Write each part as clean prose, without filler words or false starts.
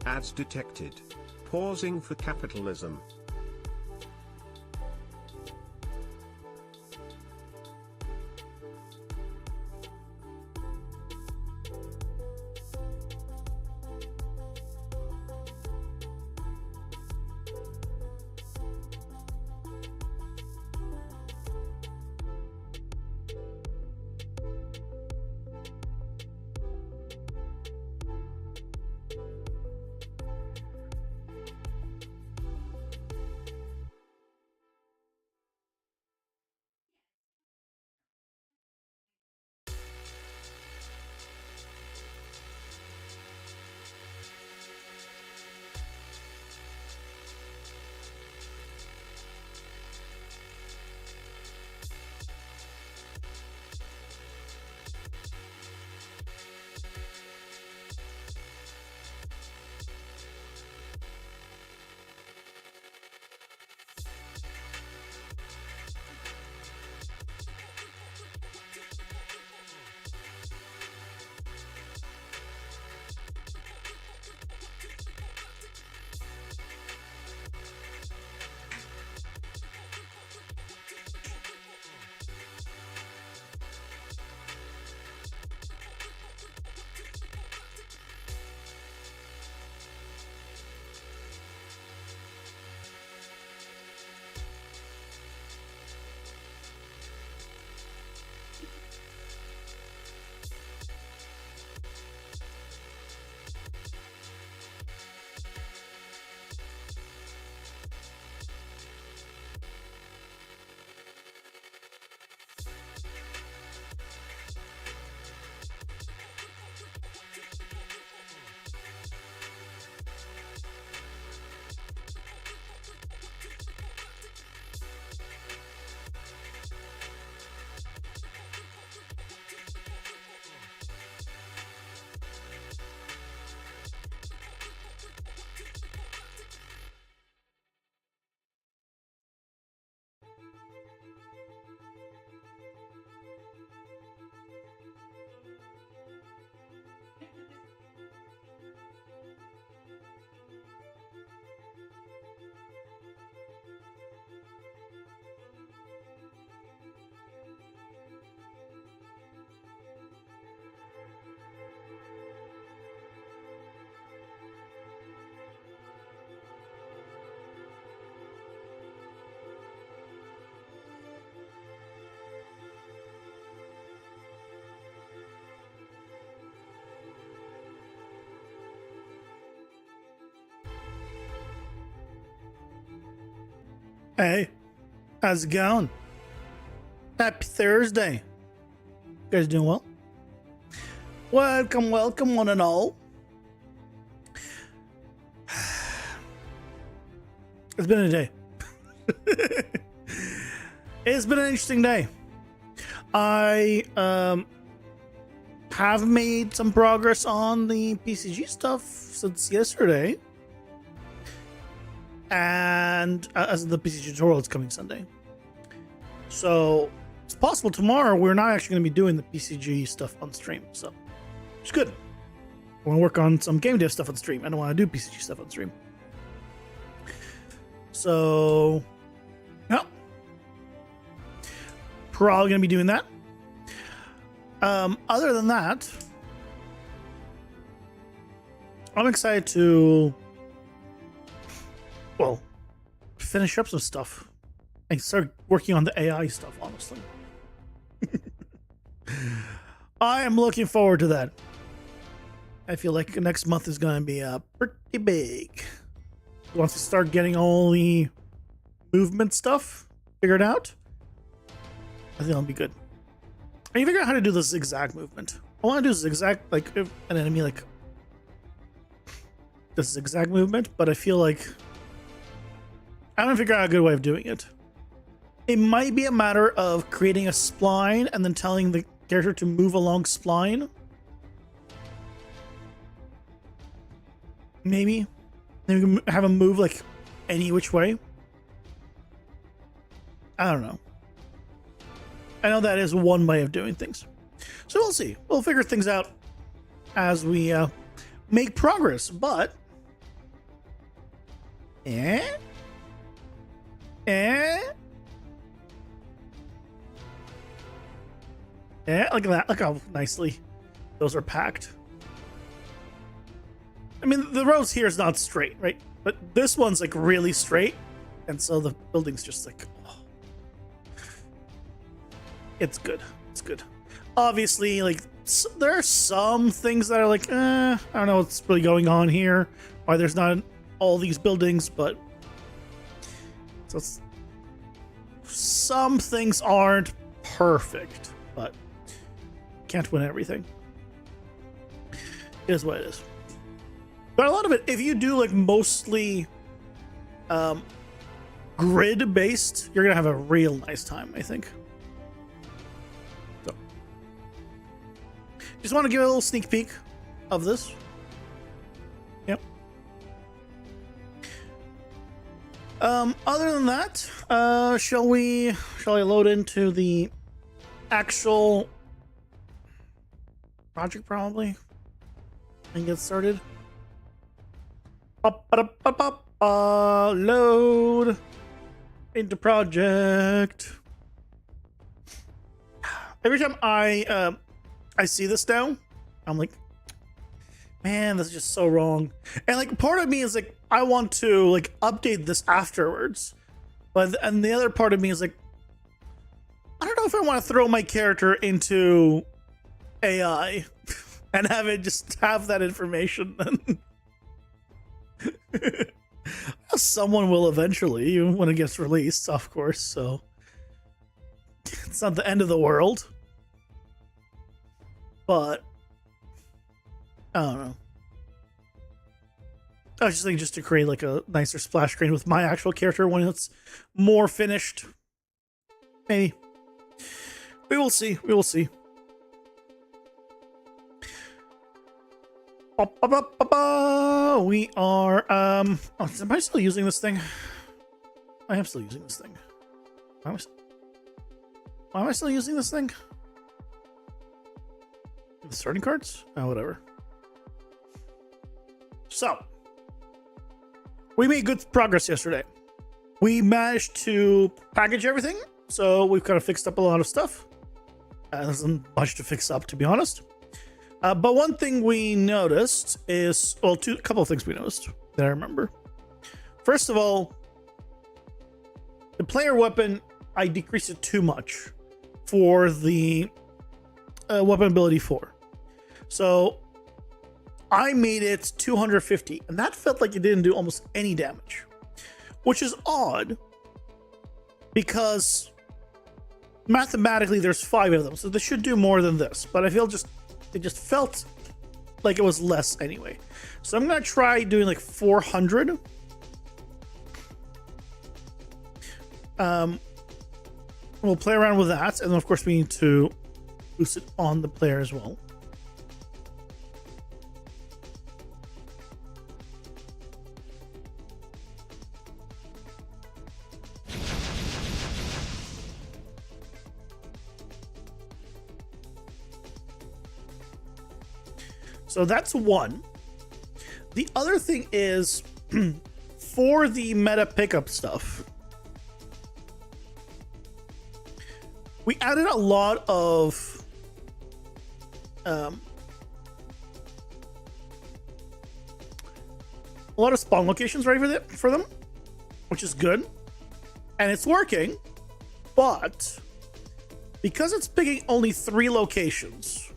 Ads detected. Pausing for capitalism. Hey, how's it going? Happy Thursday. You guys doing well? Welcome, welcome, one and all. It's been a day. It's been an interesting day. I have made some progress on the PCG stuff since yesterday. And as the PCG tutorial is coming Sunday. So it's possible tomorrow we're not actually going to be doing the PCG stuff on stream. So it's good. I want to work on some game dev stuff on stream. I don't want to do PCG stuff on stream. So, yeah. Probably going to be doing that. Other than that, I'm excited to, well, finish up some stuff and start working on the AI stuff, honestly. I am looking forward to that. I feel like next month is going to be pretty big. Once we start getting all the movement stuff figured out, I think it'll be good. I need to figure out how to do the zigzag movement. I want to do zigzag, like if an enemy like the zigzag movement, but I feel like I haven't figured out a good way of doing it. It might be a matter of creating a spline and then telling the character to move along spline. Maybe. Then we can have him move like any which way. I don't know. I know that is one way of doing things. So we'll see. We'll figure things out as we make progress. But yeah, look at that. Look how nicely those are packed. I mean, the rows here is not straight, right? But this one's like really straight. And so the building's just like, oh. It's good. It's good. Obviously, like, there are some things that are like, I don't know what's really going on here. Why there's not all these buildings, but so some things aren't perfect, but can't win everything. It is what it is. But a lot of it, if you do like mostly grid based, you're gonna have a real nice time, I think. So just want to give a little sneak peek of this. Yep. Other than that, shall I load into the actual project probably and get started? Load into project. Every time I see this now, I'm like, man, this is just so wrong. And like part of me is like, I want to like update this afterwards, and the other part of me is like, I don't know if I want to throw my character into AI and have it just have that information. Someone will eventually when it gets released, of course, so it's not the end of the world, but I don't know. I was just thinking just to create like a nicer splash screen with my actual character when it's more finished. Maybe. We will see. We will see. We are am I still using this thing? I am still using this thing. Why am I still using this thing? The starting cards? Oh, whatever. So we made good progress yesterday. We managed to package everything, so we've kind of fixed up a lot of stuff. There's not much to fix up, to be honest. But one thing we noticed is, well, a couple of things we noticed that I remember. First of all, the player weapon, I decreased it too much for the weapon ability 4. So I made it 250, and that felt like it didn't do almost any damage, which is odd because mathematically there's 5 of them, so they should do more than this, but I feel it just felt like it was less anyway. So I'm gonna try doing like 400. We'll play around with that, and then of course we need to boost it on the player as well. So that's one. The other thing is for the meta pickup stuff, we added a lot of spawn locations ready for them, which is good. And it's working, but because it's picking only 3 locations,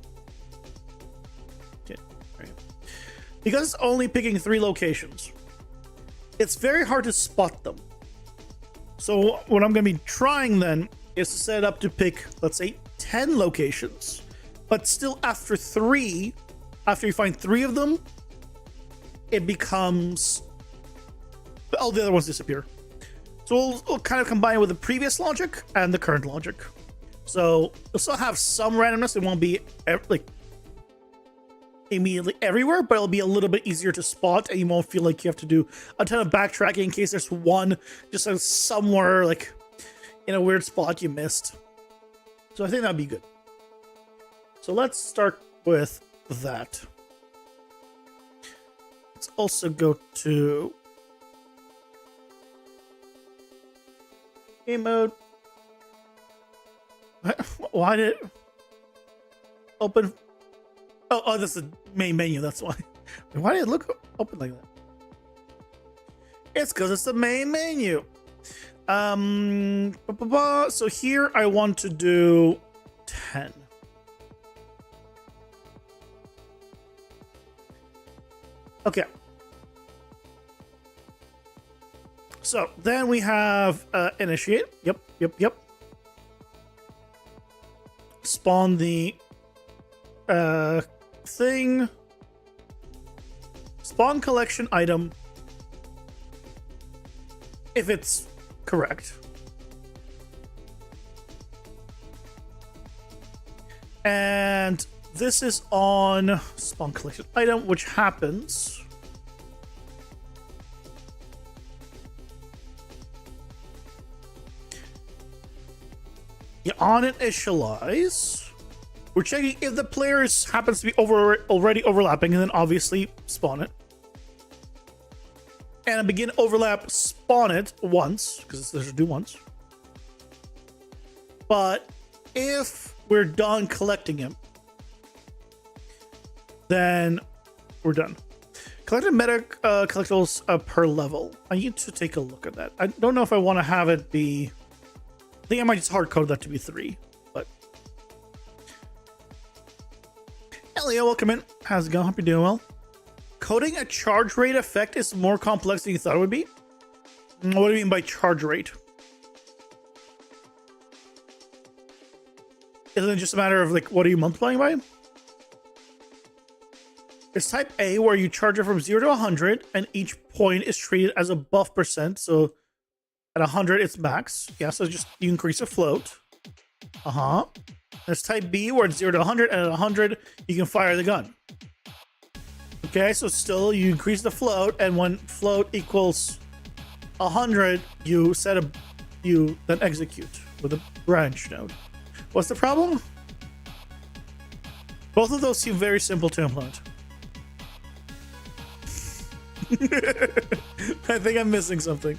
because it's only picking 3 locations, it's very hard to spot them. So what I'm going to be trying then is to set it up to pick, let's say, 10 locations, but still after you find 3 of them, it becomes, all the other ones disappear. So we'll kind of combine it with the previous logic and the current logic. So you'll still have some randomness. It won't be like immediately everywhere, but it'll be a little bit easier to spot, and you won't feel like you have to do a ton of backtracking in case there's one just somewhere like in a weird spot you missed. So I think that'd be good. So let's start with that. Let's also go to game mode. Why did it open? Oh, this is the main menu. That's why. Why did it look open like that? It's because it's the main menu. So here I want to do 10. Okay. So then we have initiate. Yep. Spawn the thing. Spawn collection item. If it's correct. And this is on spawn collection item, which happens on initialize. We're checking if the players happens to be already overlapping, and then obviously spawn it. And begin overlap, spawn it once, because this should do once. But if we're done collecting him, then we're done. Collected meta collectibles per level. I need to take a look at that. I don't know if I want to have it be... I think I might just hard code that to be 3, but... Elio, welcome in. How's it going? Hope you're doing well. Coding a charge rate effect is more complex than you thought it would be? What do you mean by charge rate? Isn't it just a matter of, like, what are you multiplying by? It's type A, where you charge it from 0 to 100, and each point is treated as a buff percent, so at 100, it's max. Yeah, so just you increase the float. There's type B, where it's 0 to 100, and at 100, you can fire the gun. Okay, so still, you increase the float, and when float equals 100, you then execute with a branch node. What's the problem? Both of those seem very simple to implement. I think I'm missing something.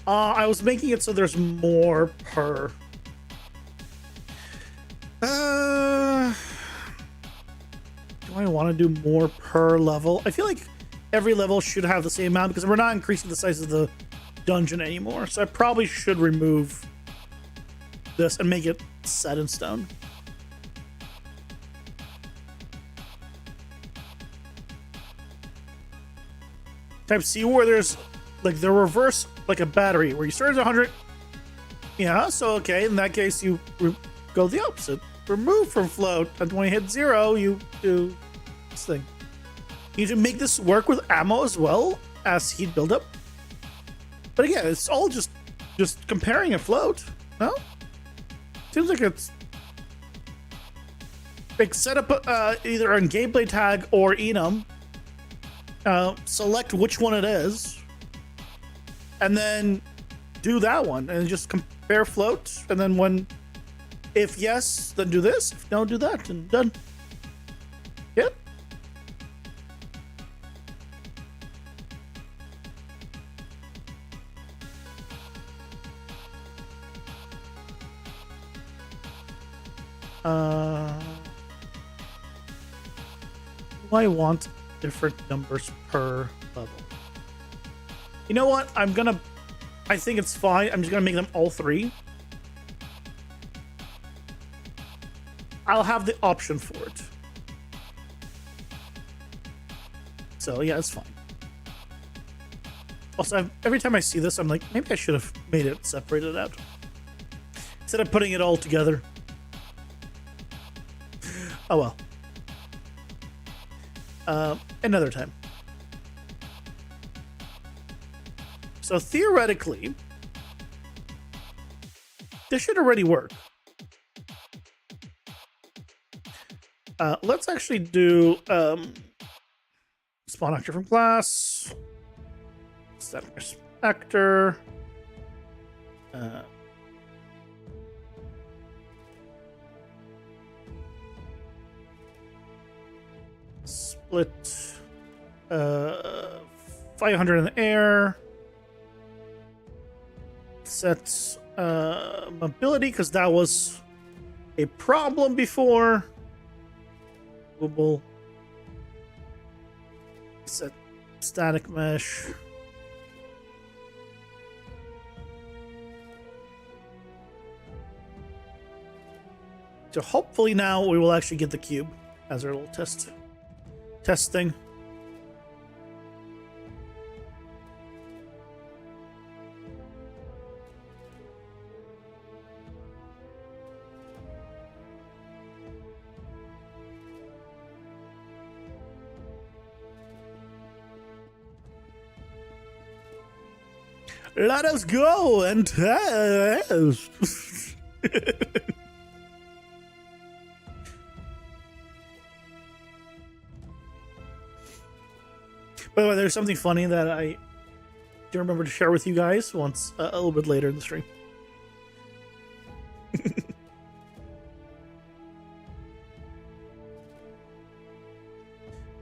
I was making it so there's more per... do I want to do more per level? I feel like every level should have the same amount because we're not increasing the size of the dungeon anymore. So I probably should remove this and make it set in stone. Type C, where there's like the reverse, like a battery, where you start at 100. Yeah, so okay, in that case, you go the opposite. Remove from float, and when you hit 0, you do this thing. You need to make this work with ammo as well as heat buildup. But again, it's all just comparing a float. No? Seems like it's like set up either on gameplay tag or enum. Select which one it is, and then do that one, and just compare float. And then when, if yes, then do this. If no, do that, and done. Yep. Do I want different numbers per level? You know what? I think it's fine. I'm just gonna make them all 3. I'll have the option for it. So yeah, it's fine. Also, every time I see this, I'm like, maybe I should have made it separated out instead of putting it all together. Oh well. Another time. So theoretically, this should already work. Let's actually do spawn actor from class, static actor, split 500 in the air, set mobility because that was a problem before. Global. Set static mesh. So hopefully now we will actually get the cube as our little test thing. Let us go and test. By the way, there's something funny that I do remember to share with you guys once a little bit later in the stream.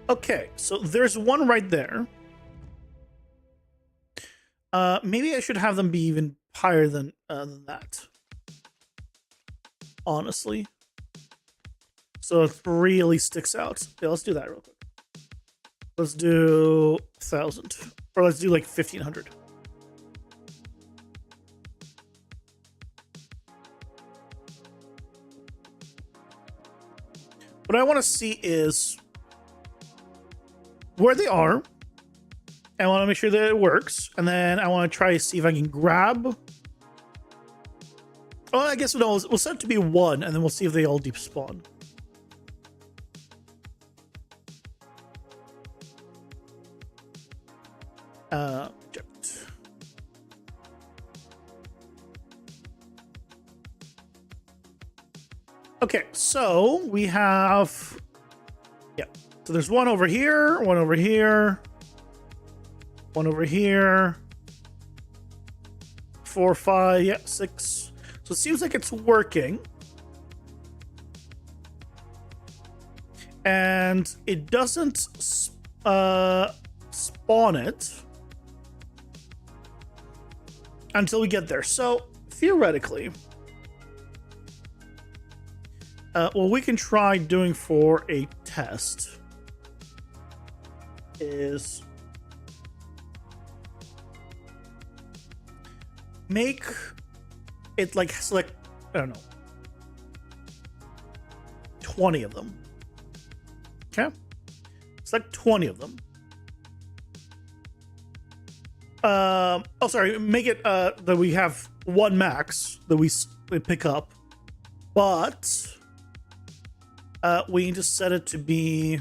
Okay, so there's one right there. Maybe I should have them be even higher than that. Honestly. So it really sticks out. Yeah, let's do that real quick. Let's do 1,000. Or let's do like 1,500. What I want to see is where they are. I want to make sure that it works. And then I want to try to see if I can grab. Oh, I guess we'll set it to be 1, and then we'll see if they all deep spawn. Object. Okay, so we have. Yeah. So there's one over here, one over here. One over here. 4, 5, yeah, 6. So it seems like it's working. And it doesn't spawn it until we get there. So theoretically, what we can try doing for a test is make it like select, I don't know, 20 of them. Okay? Select 20 of them. Oh, sorry. Make it that we have 1 max that we pick up, but we need to set it to be.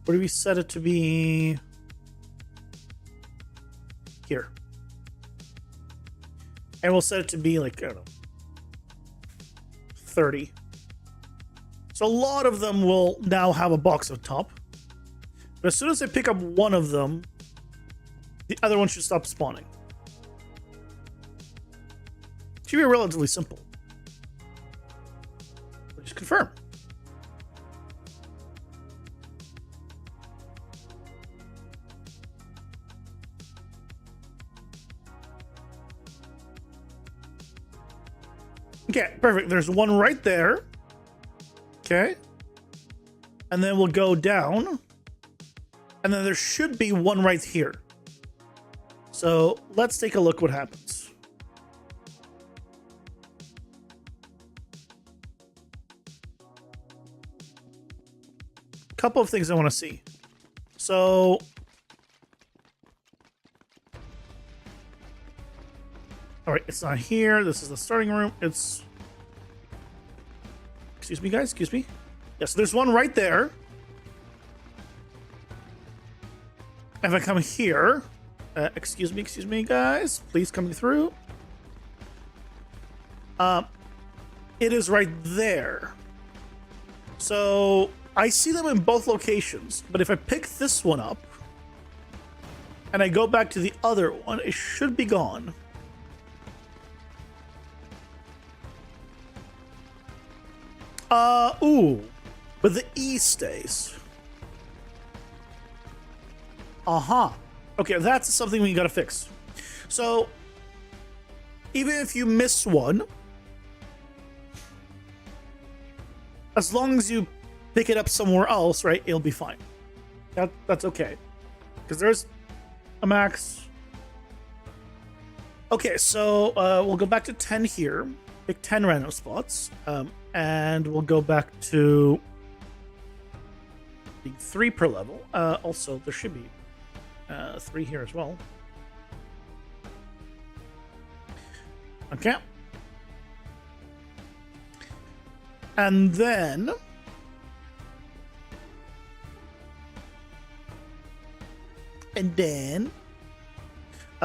Where do we set it to be? Here. And we'll set it to be like, I don't know, 30. So a lot of them will now have a box on top. But as soon as I pick up one of them, the other one should stop spawning. Should be relatively simple. We'll just confirm. Okay, perfect. There's one right there. Okay. And then we'll go down. And then there should be one right here. So let's take a look what happens. Couple of things I want to see. So all right, it's not here. This is the starting room. It's, excuse me, guys. Excuse me. Yes, there's one right there. If I come here, excuse me, guys. Please coming through. It is right there. So I see them in both locations, but if I pick this one up and I go back to the other one, it should be gone. Ooh, but the E stays. Uh-huh. Okay, that's something we gotta fix. So, even if you miss one, as long as you pick it up somewhere else, right, it'll be fine. That's okay. Because there's a max. Okay, so we'll go back to 10 here. Pick 10 random spots. And we'll go back to the 3 per level. Also, there should be 3 here as well. Okay. And then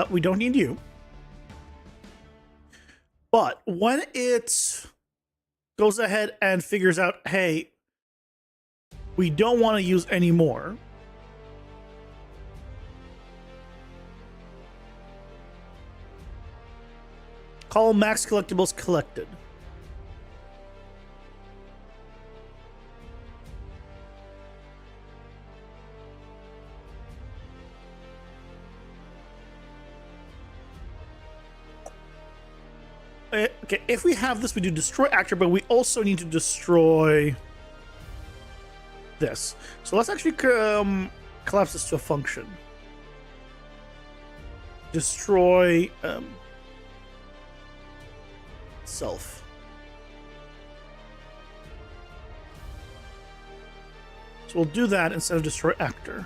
we don't need you. But when it goes ahead and figures out, hey, we don't want to use any more, call max collectibles collected. Okay, if we have this, we do destroy actor, but we also need to destroy this. So let's actually collapse this to a function. Destroy self. So we'll do that instead of destroy actor.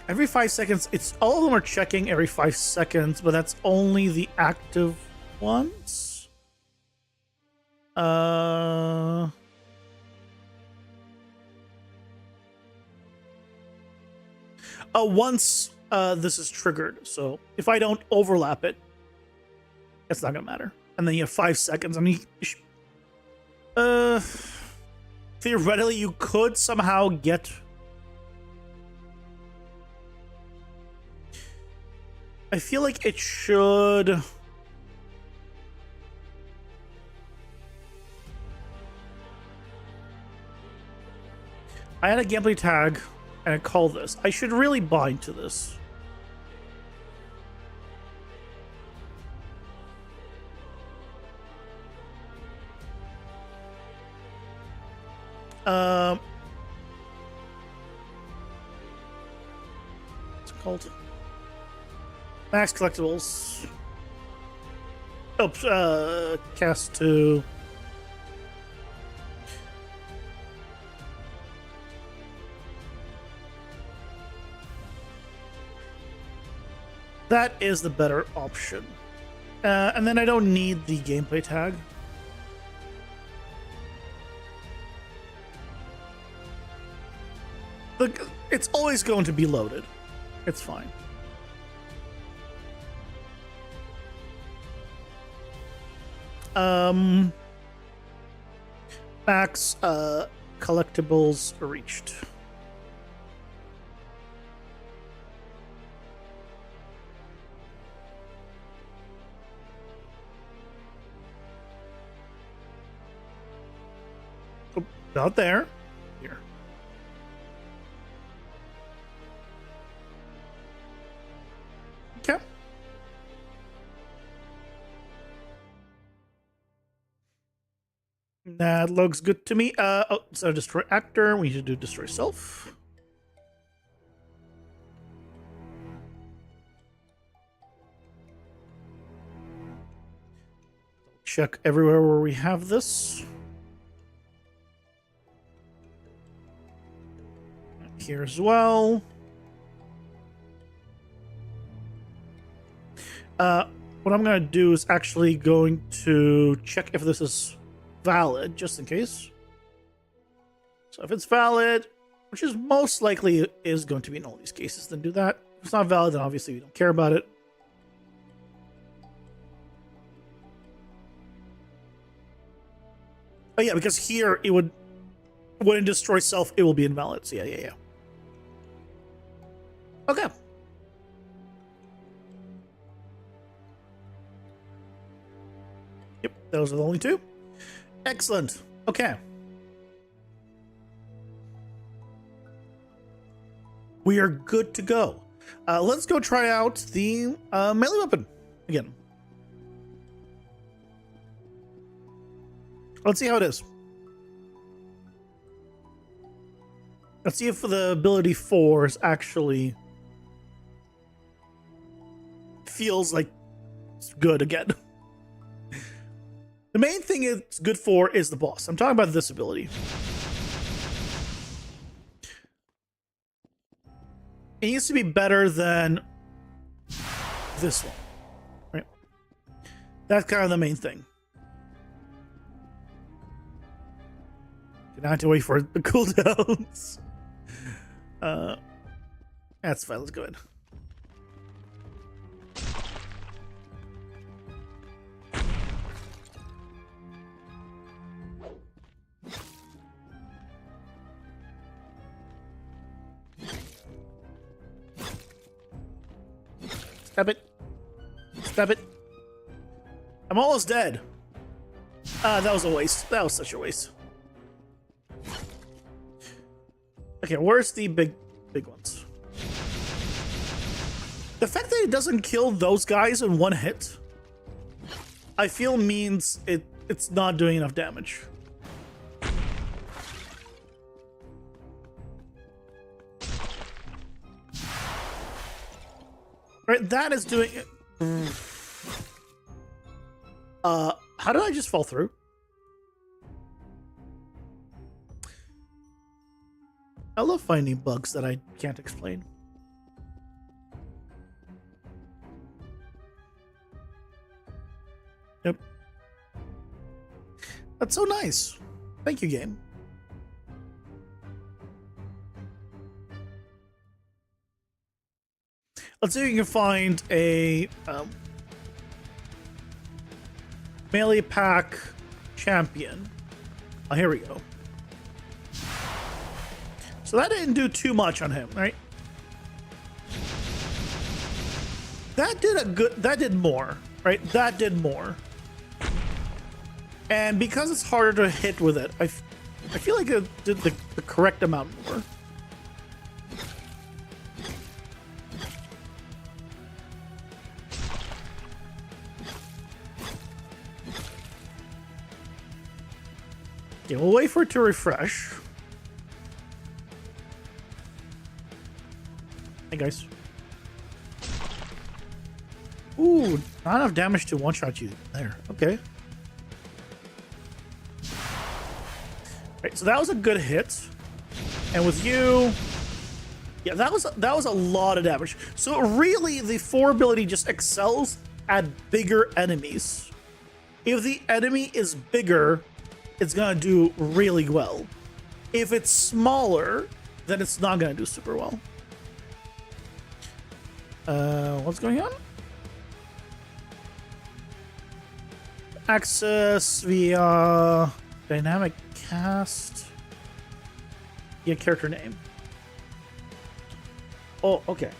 Every 5 seconds, it's all of them are checking every 5 seconds, but that's only the active ones. Once this is triggered, so if I don't overlap it, it's not gonna matter. And then you have 5 seconds. I mean, theoretically, you could somehow get. I feel like it should. I had a gameplay tag and I call this. I should really bind to this. It's called max collectibles. Oops, cast to. That is the better option. And then I don't need the gameplay tag. Look, it's always going to be loaded. It's fine. Max collectibles reached. Oh, not there. Here. Okay. That looks good to me. Oh, so destroy actor. We need to do destroy self. Check everywhere where we have this. Here as well. What I'm going to do is actually going to check if this is valid, just in case. So if it's valid, which is most likely is going to be in all these cases, then do that. If it's not valid, then obviously we don't care about it. Oh yeah, because here it would, when it destroys self, it will be invalid. So yeah. Okay. Yep, those are the only two. Excellent. Okay. We are good to go. Let's go try out the melee weapon again. Let's see how it is. Let's see if the ability 4 is actually feels like it's good again. The main thing it's good for is the boss. I'm talking about this ability. It needs to be better than this one, right? That's kind of the main thing. I have to wait for the cooldowns. That's fine. Let's go ahead. Stop it. Stop it. I'm almost dead. That was a waste. That was such a waste. Okay, where's the big ones? The fact that it doesn't kill those guys in one hit, I feel means it's not doing enough damage. Right, that is doing it. How did I just fall through? I love finding bugs that I can't explain. Yep. That's so nice. Thank you, game. Let's see if we can find a melee pack champion. Oh, here we go. So that didn't do too much on him, right? That did more, right? That did more. And because it's harder to hit with it, I feel like it did the correct amount more. Okay, we'll wait for it to refresh. Hey guys. Ooh, not enough damage to one-shot you there. Okay. Right, so that was a good hit. And with you, yeah, that was a lot of damage. So really, the 4 ability just excels at bigger enemies. If the enemy is bigger, it's gonna do really well. If it's smaller, then it's not gonna do super well. What's going on? Access via dynamic cast. Yeah, character name. Oh, okay.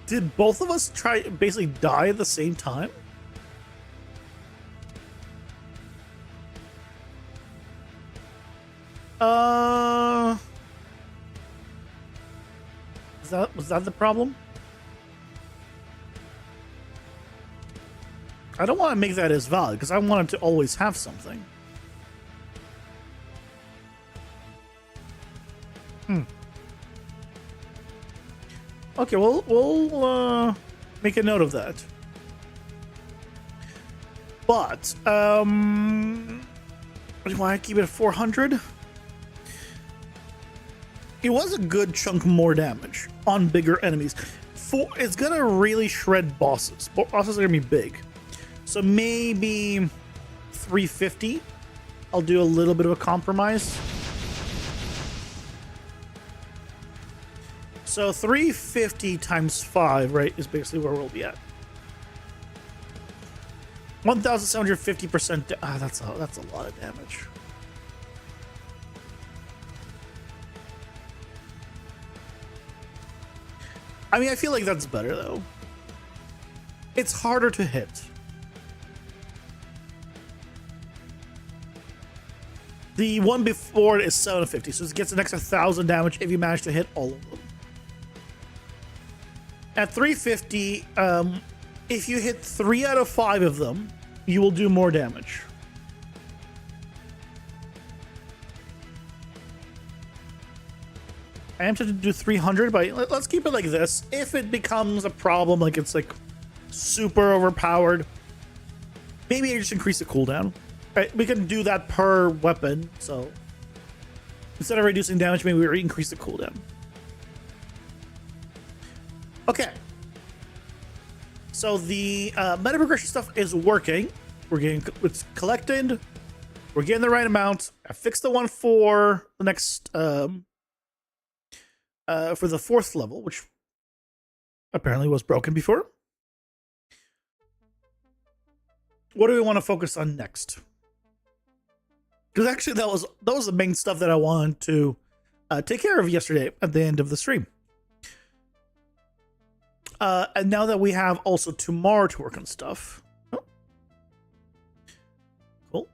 Did both of us basically die at the same time? that the problem? I don't want to make that as valid because I want it to always have something. Okay, we'll make a note of that. But do you want to keep it at 400? It was a good chunk more damage on bigger enemies. It's gonna really shred bosses. Bosses are gonna be big, so maybe 350. I'll do a little bit of a compromise. So 350 times 5, right, is basically where we'll be at. 1,750%. That's a lot of damage. I mean, I feel like that's better though. It's harder to hit. The one before it is 750, so it gets an extra 1,000 damage if you manage to hit all of them. At 350, if you hit 3 out of 5 of them, you will do more damage. I am tempted to do 300, but let's keep it like this. If it becomes a problem, like it's like super overpowered, maybe I just increase the cooldown. Right, we can do that per weapon, so instead of reducing damage, maybe we increase the cooldown. Okay. So the meta progression stuff is working. It's collected. We're getting the right amount. I fixed the one for the next for the 4th level, which apparently was broken before. What do we want to focus on next? Because actually that was the main stuff that I wanted to take care of yesterday at the end of the stream. And now that we have also tomorrow to work on stuff. Oh. Cool.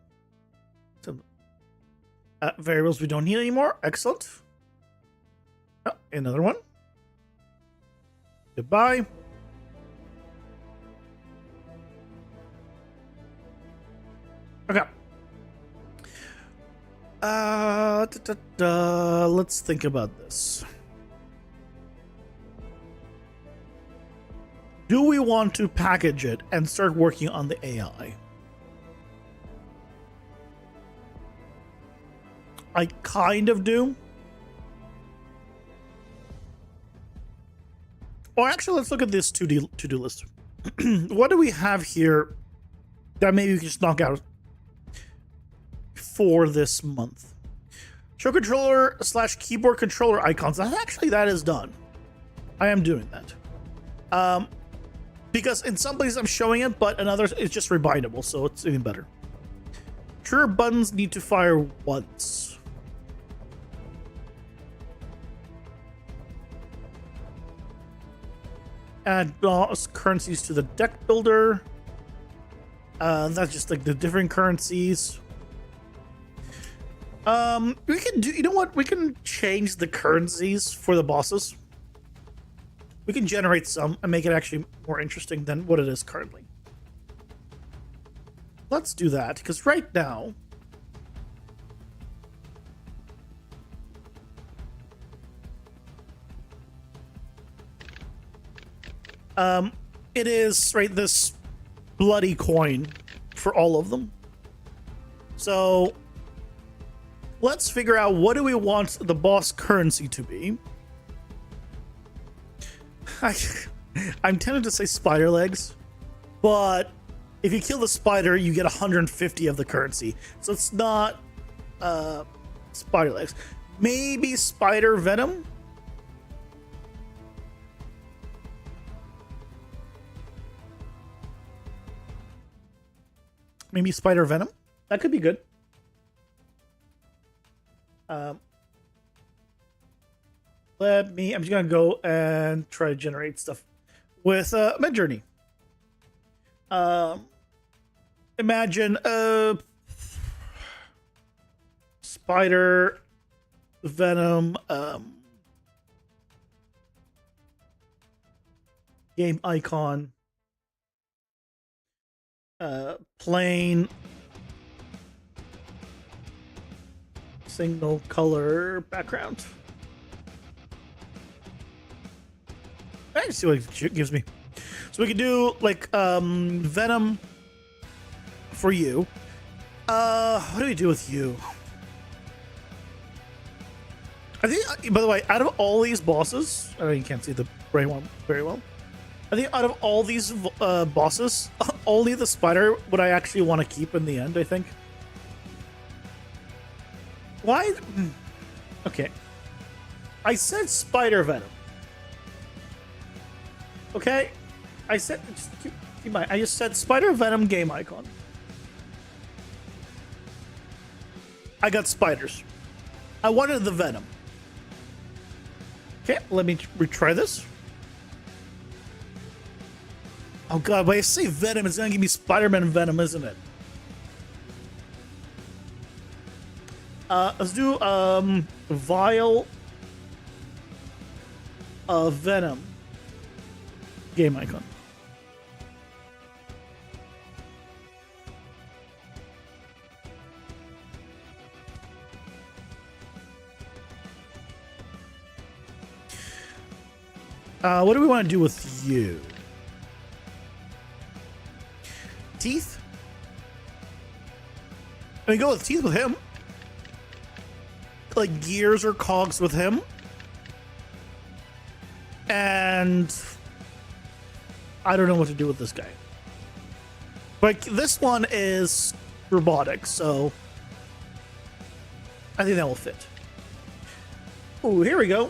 So, variables we don't need anymore. Excellent. Oh, another one. Goodbye. Okay. Let's think about this. Do we want to package it and start working on the AI? I kind of do. Or actually, let's look at this to-do list. What do we have here that maybe we can just knock out for this month? Show controller / keyboard controller icons. That is done. I am doing that. Because in some places I'm showing it, but in others it's just rebindable, so it's even better. Trigger buttons need to fire once. Add boss currencies to the deck builder. That's just like the different currencies. We can do, you know what? We can change the currencies for the bosses. We can generate some and make it actually more interesting than what it is currently. Let's do that, because right now... it is, right, this bloody coin for all of them. So, let's figure out what do we want the boss currency to be. I'm tempted to say spider legs, but if you kill the spider, you get 150 of the currency. So it's not spider legs. Maybe spider venom? Maybe spider venom? That could be good. I'm just gonna go and try to generate stuff with Midjourney. Imagine a spider venom game icon, plain single color background. Let's see what it gives me. So we could do like Venom for you. What do we do with you? I think, by the way, out of all these bosses, I know you can't see the gray one very well. I think out of all these bosses, only the spider would I actually want to keep in the end, I think. Why? Okay. I said spider venom. Okay? I said, just keep in mind, I just said spider venom game icon. I got spiders. I wanted the venom. Okay, let me retry this. Oh god, when I say venom, it's gonna give me Spider-Man venom, isn't it? Let's do vial of venom game icon. What do we want to do with you? Teeth? I mean, go with teeth with him. Like gears or cogs with him. And I don't know what to do with this guy. But this one is robotic, so I think that will fit. Ooh, here we go.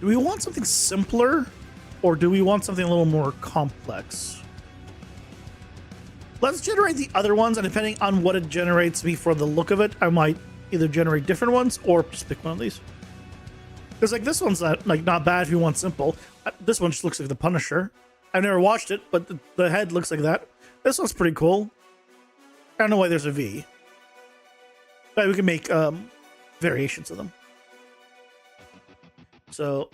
Do we want something simpler, or do we want something a little more complex? Let's generate the other ones, and depending on what it generates me for the look of it, I might either generate different ones or just pick one of these. Because like this one's not bad if you want simple. This one just looks like the Punisher. I've never watched it, but the head looks like that. This one's pretty cool. I don't know why there's a V. But we can make variations of them. So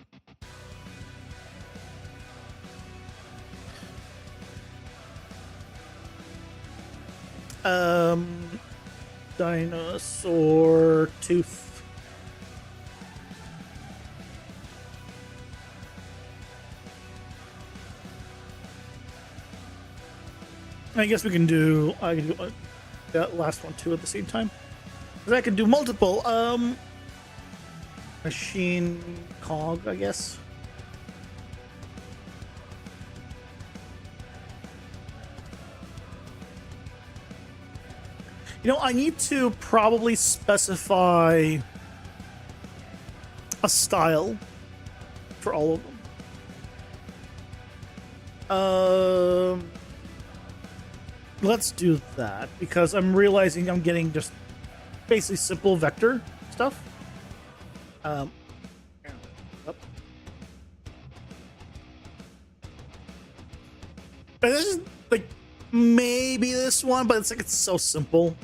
dinosaur tooth. I guess we can do. I can do that last one too at the same time. Because I can do multiple. Machine cog, I guess. You know, I need to probably specify a style for all of them. Let's do that, because I'm realizing I'm getting just basically simple vector stuff. Up. But this is like maybe this one, but it's like it's so simple.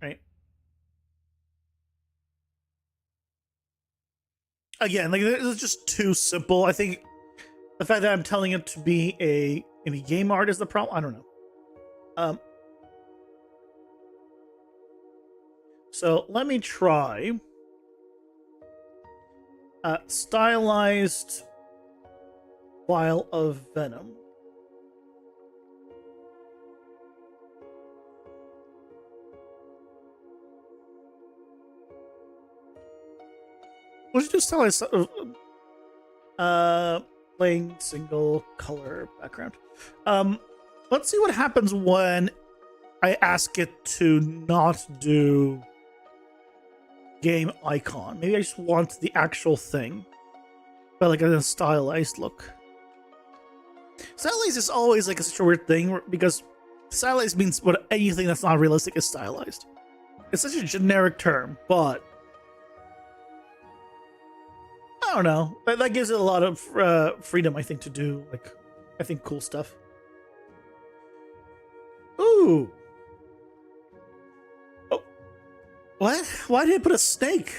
Right. Again, like this is just too simple. I think the fact that I'm telling it to be a game art is the problem. I don't know. So let me try stylized vial of venom. Let's do stylized plain single color background. Let's see what happens when I ask it to not do game icon. Maybe I just want the actual thing, but like a stylized look. Stylized is always like such a weird thing because stylized means what anything that's not realistic is stylized. It's such a generic term, but I don't know. That gives it a lot of freedom, I think, to do like, I think, cool stuff. Ooh. Oh. What? Why did it put a snake?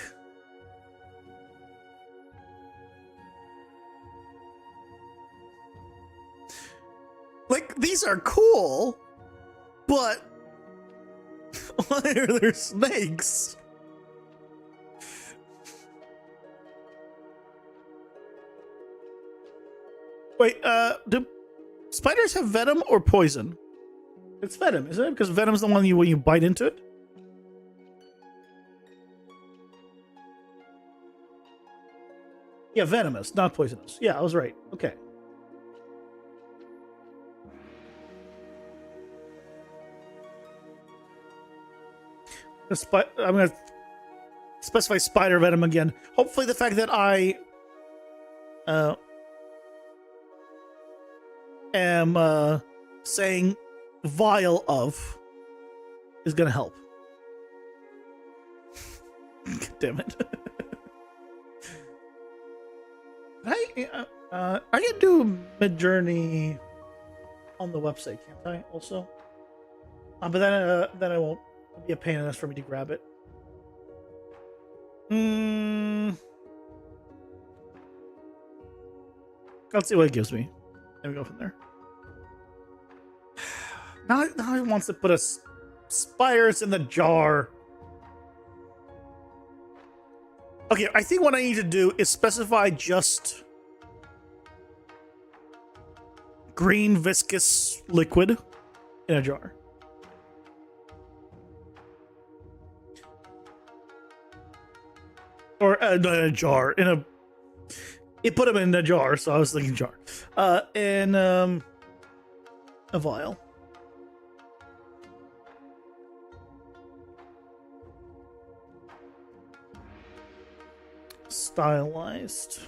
Like, these are cool, but why are there snakes? Wait, do spiders have venom or poison? It's venom, isn't it? Because venom's the one when you bite into it. Yeah, venomous, not poisonous. Yeah, I was right. Okay. I'm gonna specify spider venom again. Hopefully, the fact that I am saying vial of is gonna help. Damn it! I can do Midjourney on the website, can't I? Also, but then I won't. It'll be a pain in the ass for me to grab it. Let's see what it gives me. There we go from there. Now he wants to put spiders in the jar. Okay, I think what I need to do is specify just green viscous liquid in a jar. Or not in a jar, it put them in a jar, so I was thinking jar. In a vial. Stylized.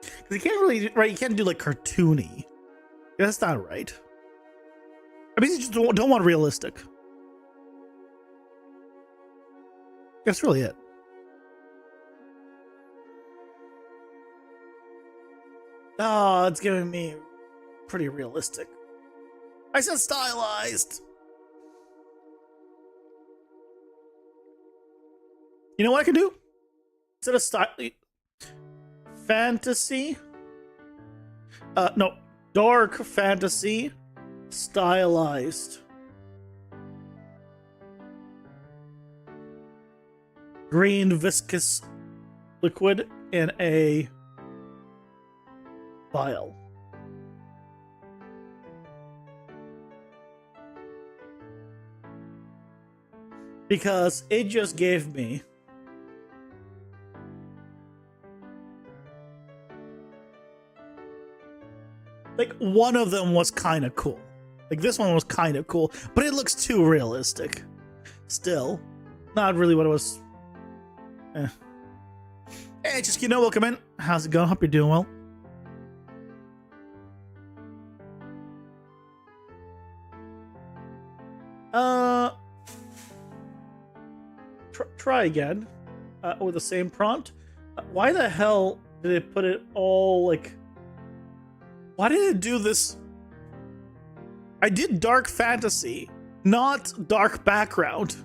Because you can't really, right? You can't do like cartoony. That's not right. I mean, you just don't want realistic. That's really it. Oh, it's giving me pretty realistic. I said stylized. You know what I can do? Instead of fantasy. No, dark fantasy, stylized. Green viscous liquid in a vial. Because it just gave me like one of them was kind of cool. Like this one was kind of cool, but it looks too realistic. Still, not really what it was. Hey, just welcome in. How's it going? Hope you're doing well. Try again with the same prompt. Why the hell did it put it all like? Why did it do this? I did dark fantasy, not dark background.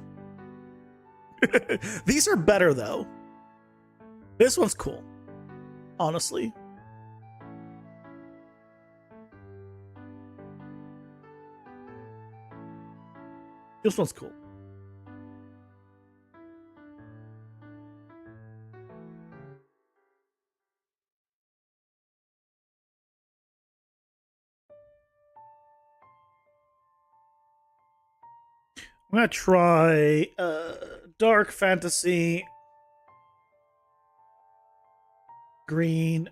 These are better though. This one's cool, honestly. This one's cool. I'm gonna try dark fantasy, green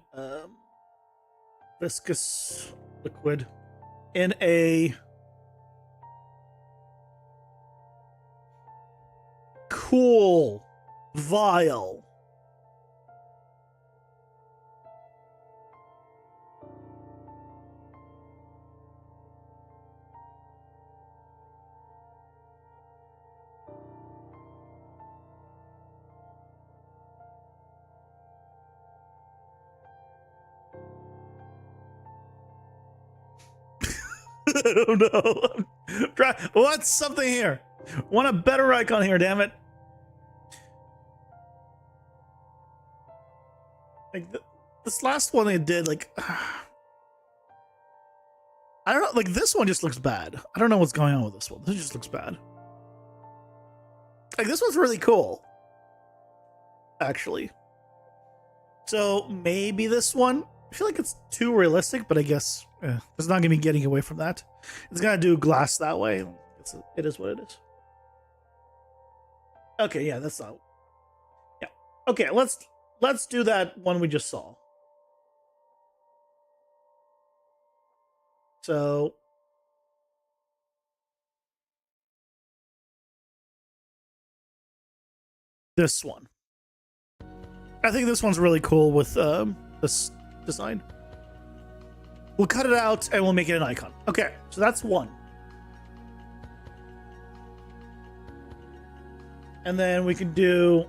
viscous liquid in a cool vial. I don't know. What's something here? Want a better icon here, damn it. Like this last one they did, like I don't know, like this one just looks bad. I don't know what's going on with this one. This just looks bad. Like this one's really cool, actually. So maybe this one. I feel like it's too realistic, but I guess it's not gonna be getting away from that. It's gonna do glass that way. It is what it is. Okay, yeah, that's not. Yeah. Okay, let's do that one we just saw. So this one. I think this one's really cool with this design. We'll cut it out and we'll make it an icon. Okay, so that's one. And then we can do,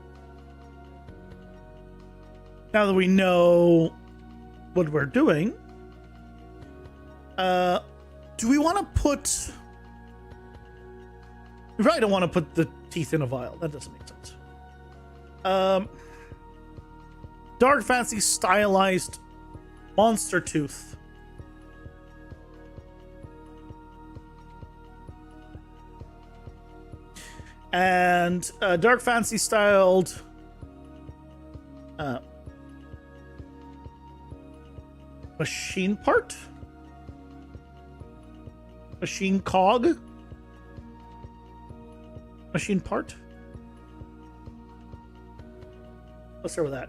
now that we know what we're doing, do we want to put, we probably don't want to put the teeth in a vial. That doesn't make sense. Dark fancy stylized monster tooth. And dark fancy styled machine part, machine cog, machine part. Let's start with that.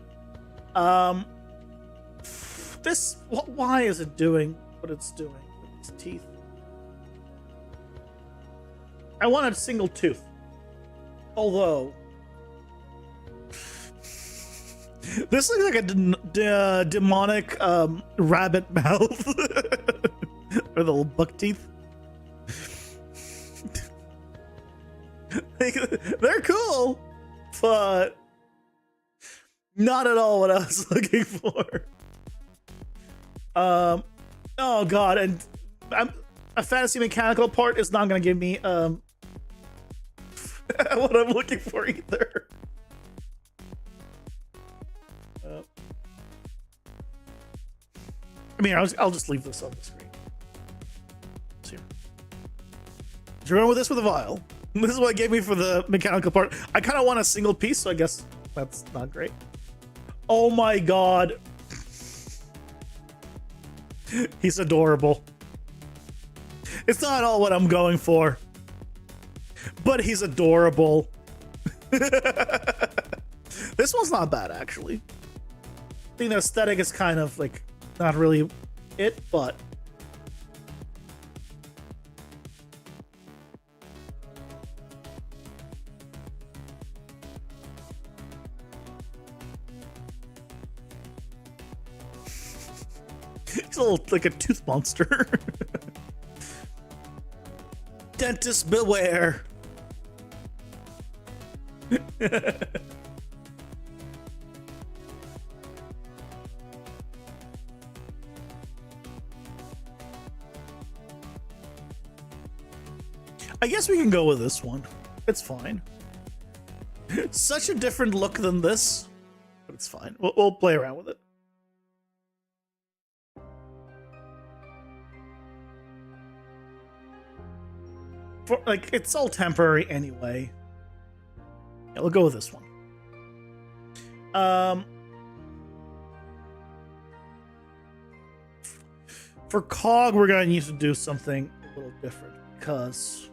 This, why is it doing what it's doing with its teeth? I want a single tooth. Although this looks like a demonic rabbit mouth or the little buck teeth. They're cool, but not at all what I was looking for. Oh god, and a fantasy mechanical part is not gonna give me what I'm looking for either. I mean, I'll just leave this on the screen. So you're going with this with a vial. This is what it gave me for the mechanical part. I kind of want a single piece, so I guess that's not great. Oh my god. He's adorable. It's not at all what I'm going for, but he's adorable. This one's not bad, actually. I think the aesthetic is kind of like not really it, but he's a little like a tooth monster. Dentist beware. I guess we can go with this one. It's fine. Such a different look than this, but it's fine. We'll play around with it. For, like, it's all temporary anyway. Yeah, we'll go with this one. For Cog, we're gonna need to do something a little different because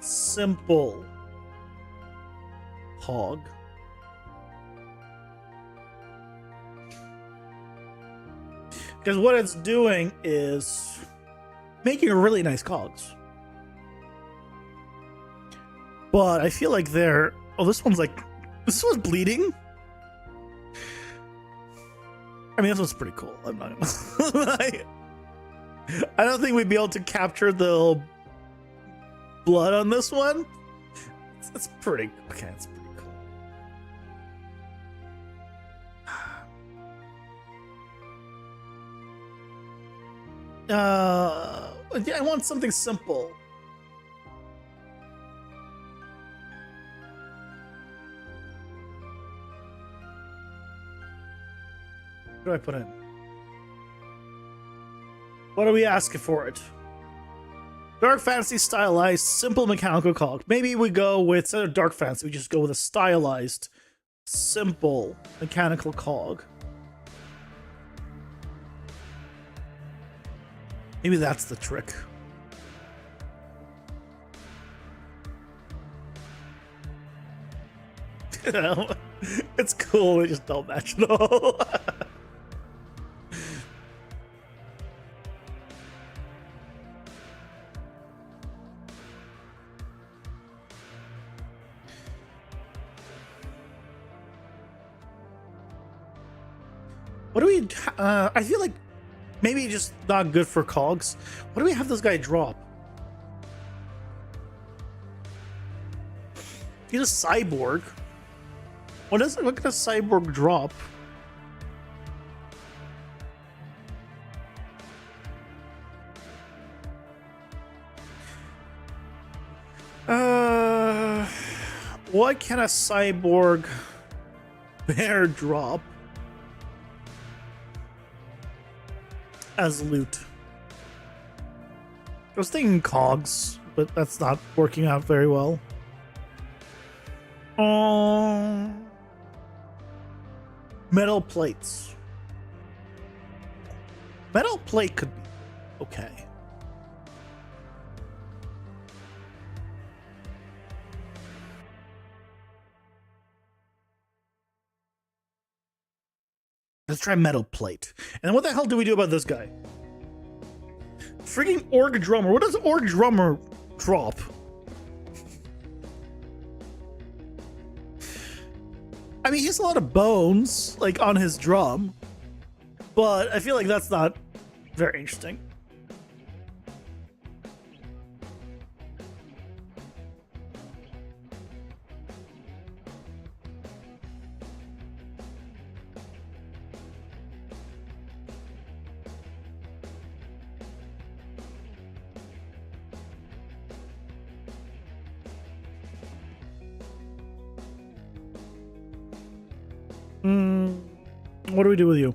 simple hog. Because what it's doing is making really nice cogs. But I feel like they're... Oh, this one's like... This one's bleeding? I mean, this one's pretty cool. I'm not gonna lie. I don't think we'd be able to capture the blood on this one. It's pretty okay. It's pretty cool. Yeah, I want something simple. What do I put in? What are we asking for it? Dark fantasy stylized, simple mechanical cog. Maybe we go with, instead of dark fantasy, we just go with a stylized, simple mechanical cog. Maybe that's the trick. You know, it's cool, we just don't match it all. What do we, I feel like maybe just not good for cogs. What do we have this guy drop? He's a cyborg. What can a cyborg drop? What can a cyborg bear drop as loot? I was thinking cogs, but that's not working out very well. Metal plates. Metal plate could be okay. Let's try metal plate. And what the hell do we do about this guy? Freaking org drummer. What does org drummer drop? I mean, he has a lot of bones, like, on his drum. But I feel like that's not very interesting. What do we do with you?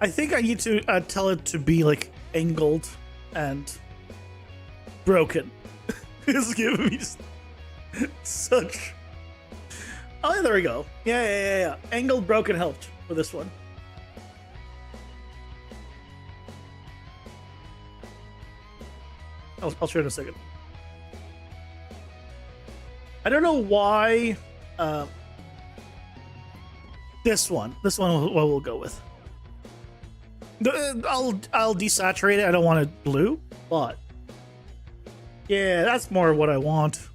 I think I need to tell it to be like angled and broken. It's giving me such. Oh, there we go. Yeah. Angled, broken helped for this one. I'll show it in a second. I don't know why. This one we'll go with. I'll desaturate it. I don't want it blue, but yeah, that's more what I want.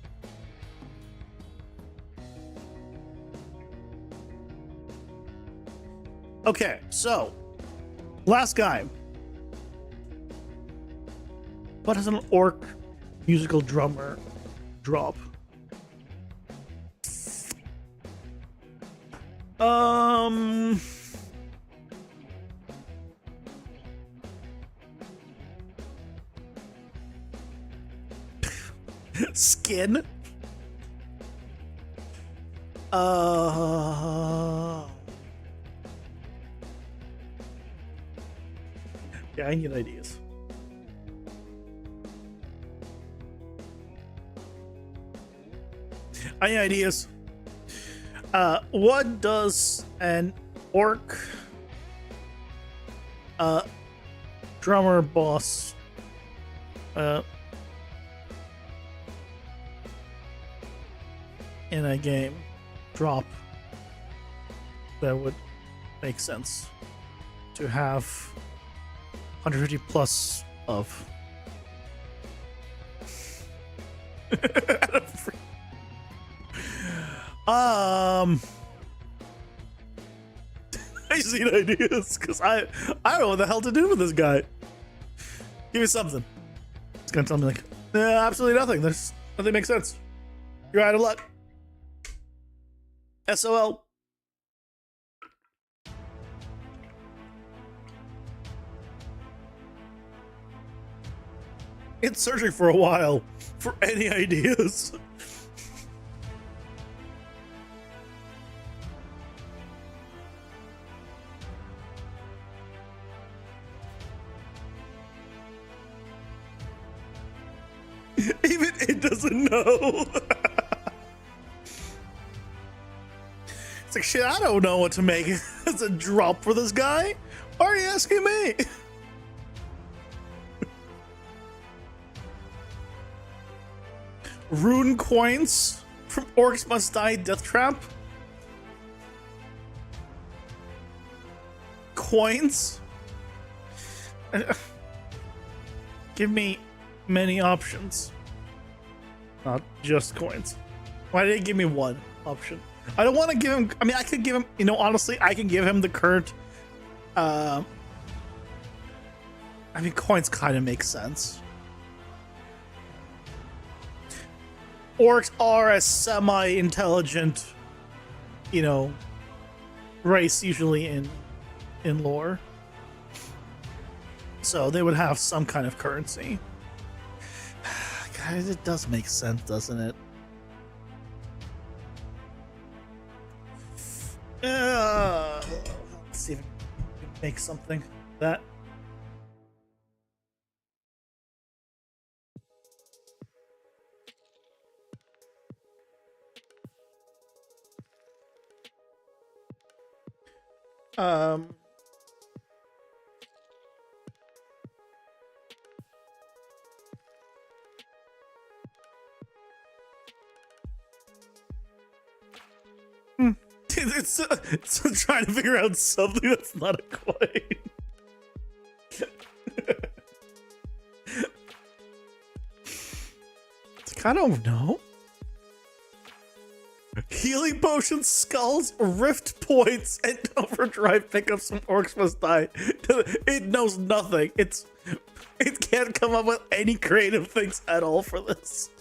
Okay, so last guy. What does an orc musical drummer drop? Skin. Yeah, I need ideas. I need ideas. What does an orc drummer boss in a game drop that would make sense to have 150 plus of? just need ideas, because I don't know what the hell to do with this guy. Give me something. It's gonna tell me like, absolutely nothing. There's nothing makes sense. You're out of luck. SOL. It's searching for a while for any ideas. Even it doesn't know. It's like, shit, I don't know what to make as a drop for this guy. Why are you asking me? Rune coins from Orcs Must Die Death Trap. Coins? Give me many options. Not just coins. Why did he give me one option? I don't want to give him, I mean, I could give him, you know, honestly, I can give him the current, I mean, coins kind of make sense. Orcs are a semi-intelligent, you know, race usually in lore. So they would have some kind of currency. Guys, it does make sense, doesn't it? Let's see if I can make something that. It's trying to figure out something that's not a coin. It's like, I don't know. Healing potions, skulls, rift points, and overdrive pickups from Orcs Must Die. It knows nothing. It can't come up with any creative things at all for this.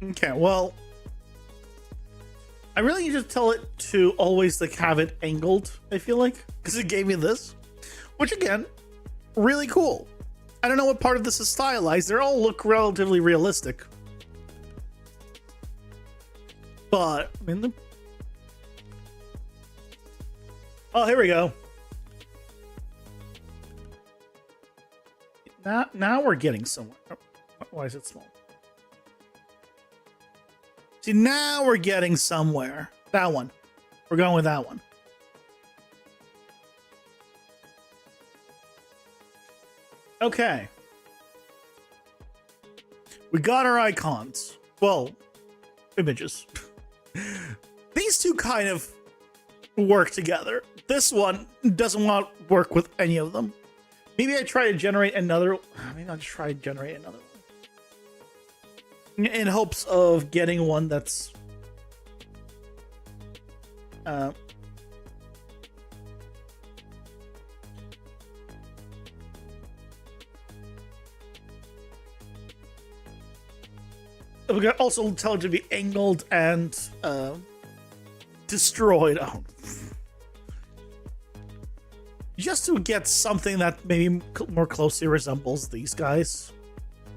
Okay, well, I really need to tell it to always like have it angled, I feel like, because it gave me this, which again, really cool. I don't know what part of this is stylized. They all look relatively realistic. But I mean, oh, here we go. Now we're getting somewhere. Oh, why is it small? See, now we're getting somewhere. That one. We're going with that one. Okay. We got our icons. Well, images. These two kind of work together. This one doesn't want to work with any of them. Maybe I try to generate another. Maybe I'll just try to generate another one in hopes of getting one that's we got also tell it to be angled and destroyed. Oh. Just to get something that maybe more closely resembles these guys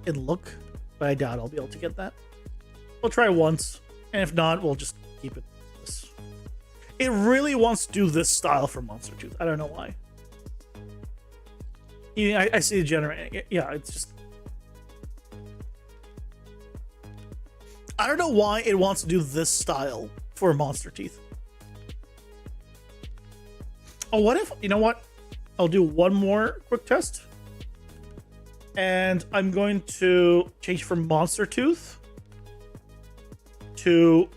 in look, but I doubt I'll be able to get that. We'll try once, and if not, we'll just keep it this. It really wants to do this style for Monster Tooth. I don't know why. Yeah, I see it generating. Yeah, it's just. I don't know why it wants to do this style for Monster Teeth. Oh, what if, you know what? I'll do one more quick test. And I'm going to change from Monster Tooth to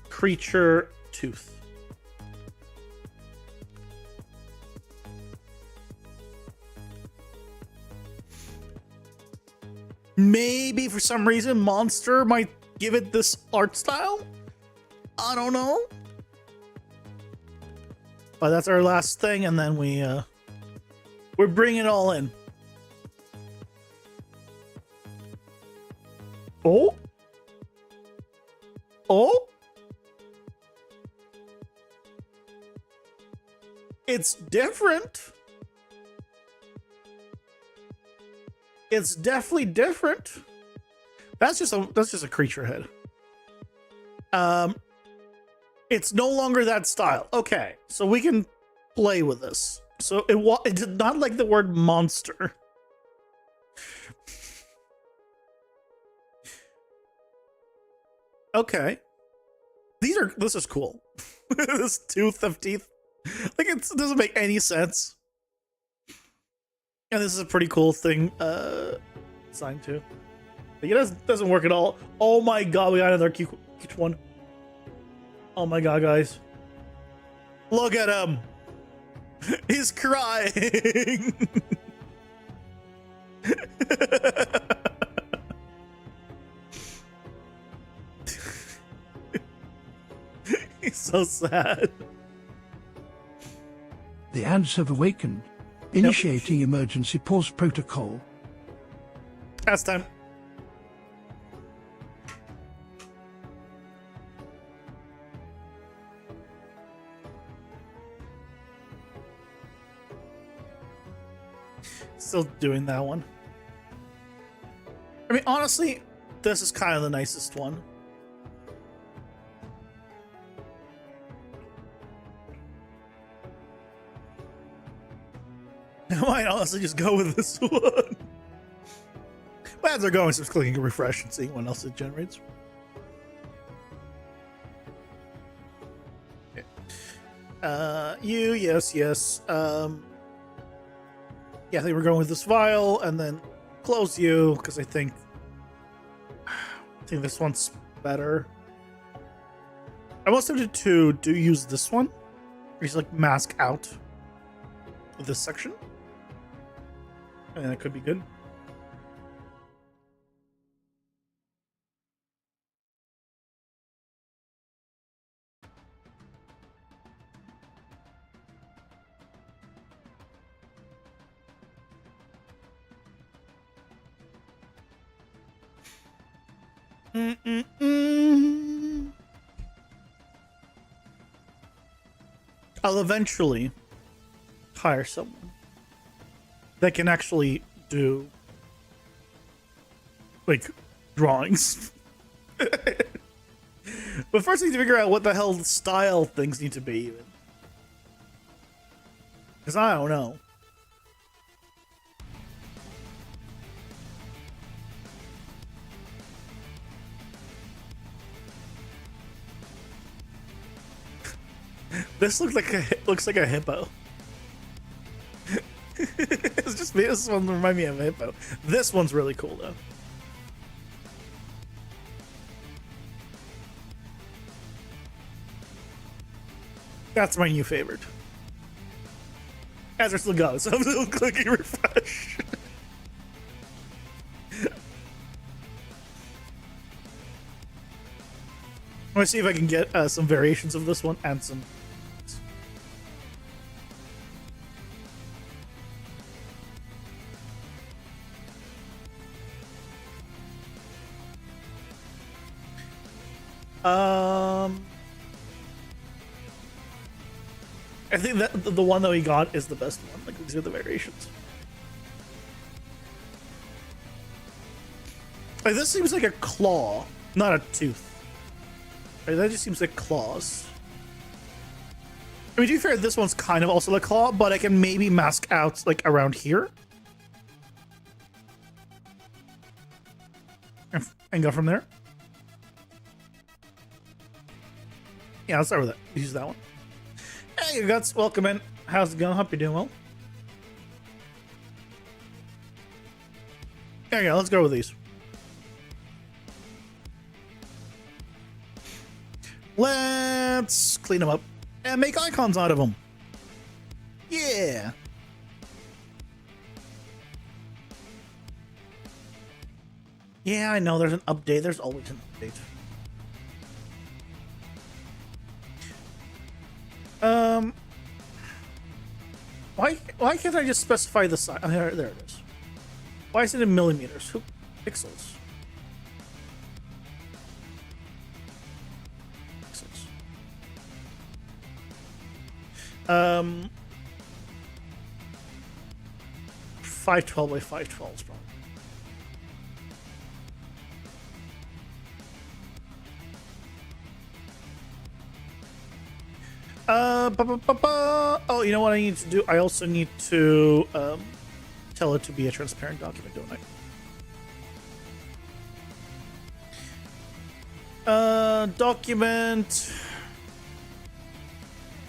creature tooth. Maybe for some reason Monster might give it this art style. I don't know. But that's our last thing, and then we're bringing it all in. Oh? Oh? It's different. It's definitely different. That's just a creature head. It's no longer that style. Okay, so we can play with this. So it did not like the word monster. Okay. This is cool. This tooth of teeth. Like, it doesn't make any sense. And this is a pretty cool thing, sign too. Like, it doesn't work at all. Oh my god, we got another cute one. Oh my god, guys. Look at him. He's crying. He's so sad. The ads have awakened. Initiating emergency pause protocol. That's time. Still doing that one. I mean, honestly, this is kind of the nicest one. I might honestly just go with this one. But as they're going, so just clicking refresh and seeing what else it generates. Okay. Yes. Yeah, I think we're going with this file, and then close you, because I think this one's better. I was tempted to use this one, where you just like mask out of this section. And that could be good. I'll eventually hire someone that can actually do like drawings. But first I need to figure out what the hell style things need to be even. Because I don't know. This looks like a hippo. It's just me. This one reminds me of a hippo. This one's really cool though. That's my new favorite. As we're still going, so I'm still clicking refresh. I want to see if I can get some variations of this one and some. I think that the one that we got is the best one. Like, these are the variations. Like, this seems like a claw, not a tooth. Like, that just seems like claws. I mean, to be fair, this one's kind of also a claw, but I can maybe mask out, like, around here. And go from there. Yeah, let's start with that. Use that one. Hey, you guys, welcome in. How's it going? Hope you're doing well. There you go. Let's go with these. Let's clean them up and make icons out of them. Yeah. Yeah, I know there's an update. There's always an update. Why can't I just specify the size? Oh, there it is. Why is it in millimeters? Who pixels? Pixels. 512 by 512 is probably. Oh, you know what I need to do? I also need to tell it to be a transparent document, don't I? Document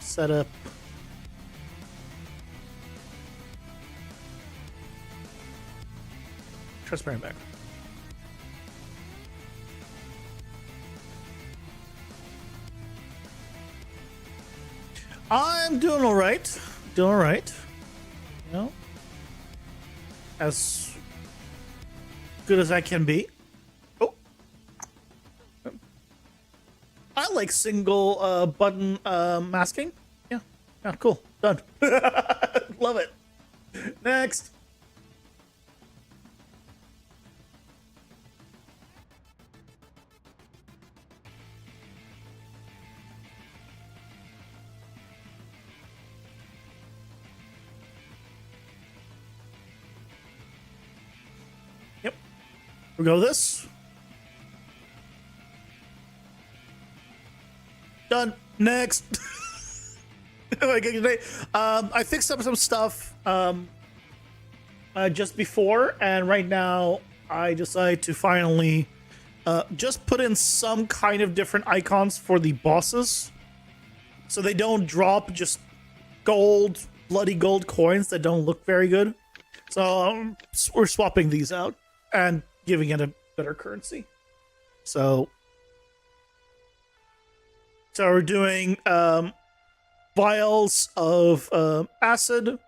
setup. Transparent background. I'm doing all right. Doing all right. You know, as good as I can be. Oh, I like single button masking. Yeah, yeah, cool. Done. Love it. Next. We go this. Done. Next. I fixed up some stuff just before, and right now I decided to finally just put in some kind of different icons for the bosses, so they don't drop just gold, bloody gold coins that don't look very good. So we're swapping these out and giving it a better currency. So we're doing vials of acid,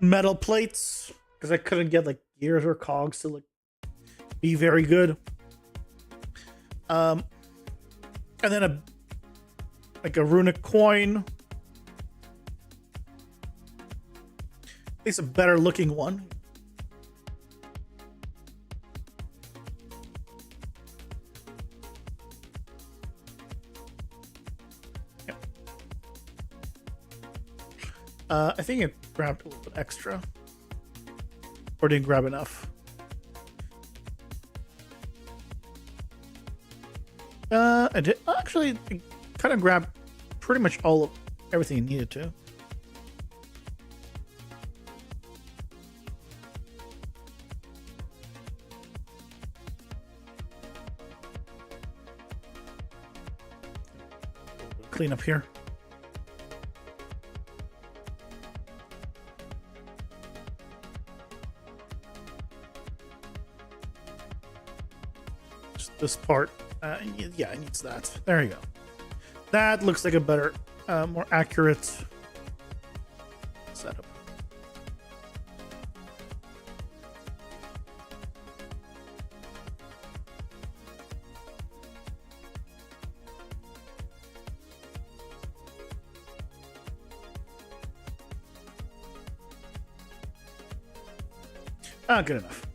metal plates, because I couldn't get like gears or cogs to like be very good. And then a runic coin. At least a better looking one. I think it grabbed a little bit extra. Or didn't grab enough. I did actually kind of grab pretty much all of everything it needed to. Clean up here. This part, yeah, it needs that. There you go. That looks like a better, more accurate setup. Good enough.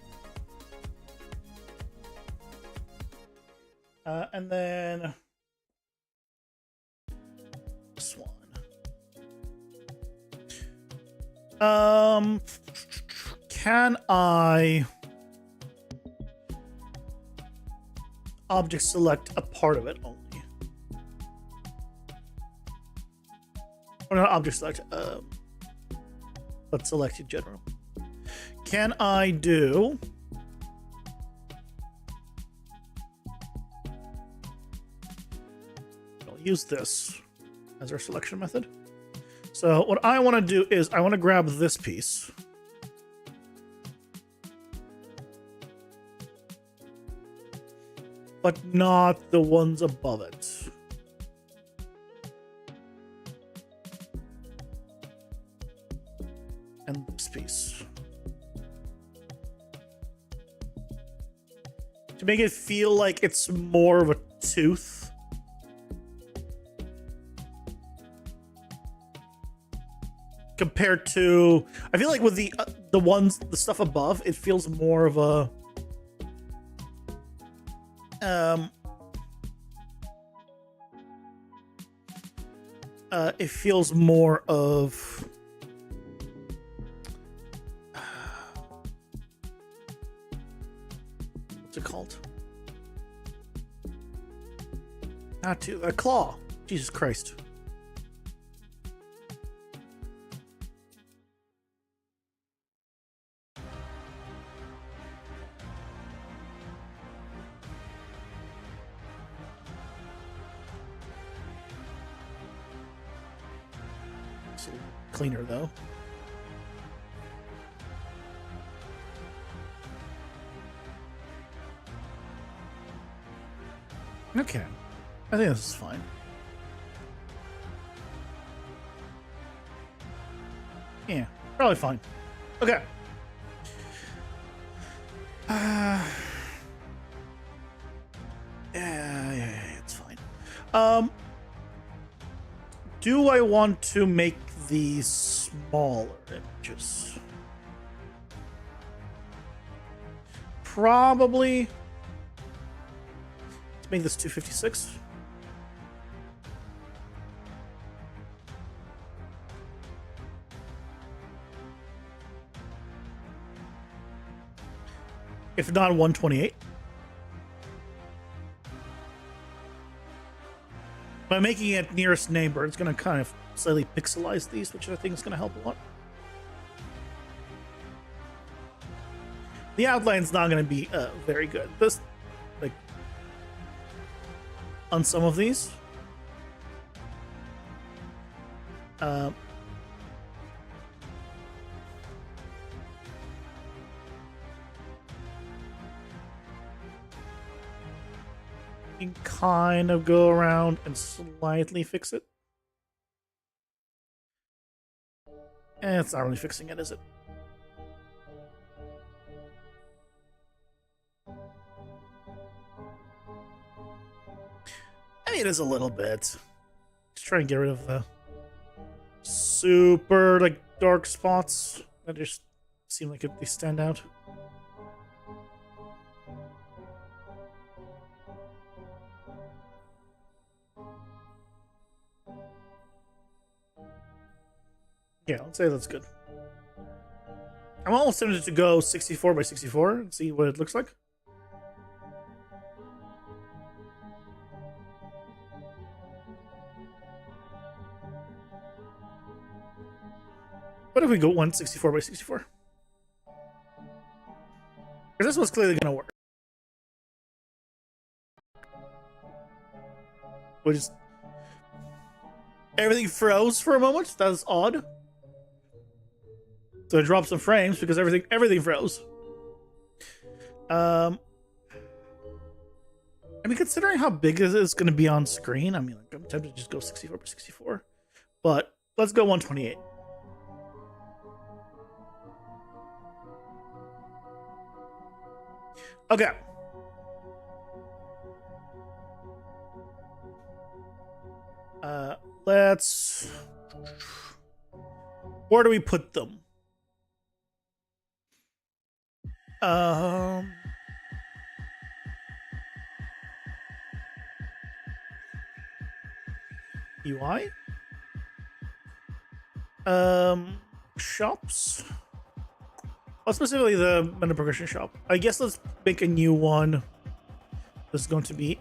And then this one. Can I object select a part of it only? Or not object select, but select in general. Can I do use this as our selection method? So what I want to do is I want to grab this piece. but not the ones above it. And this piece. To make it feel like it's more of a tooth. Compared to, I feel like with the stuff above, it feels more of a it feels more of what's it called? Not to a claw. Jesus Christ. Cleaner though. Okay, I think this is fine. Yeah, probably fine. Okay. Yeah, it's fine. Do I want to make these smaller images? Probably. Let's make this 256. If not 128. By making it nearest neighbor, it's going to kind of slightly pixelize these, which I think is going to help a lot. The outline's not going to be very good. This, like, on some of these. You can kind of go around and slightly fix it. It's not really fixing it, is it? I mean, it is a little bit. Just try and get rid of the super, like, dark spots that just seem like they stand out. Yeah, let's say that's good. I'm almost tempted to go 64 by 64 and see what it looks like. What if we go 164 by 64? Because this one's clearly going to work. Which is... Everything froze for a moment. That was odd. So I dropped some frames because everything froze. I mean, considering how big it is going to be on screen, I mean, like, I'm tempted to just go 64 by 64. But let's go 128. Okay. Let's... Where do we put them? UI? Shops? Well, specifically the meta progression shop. I guess let's make a new one. This is going to be,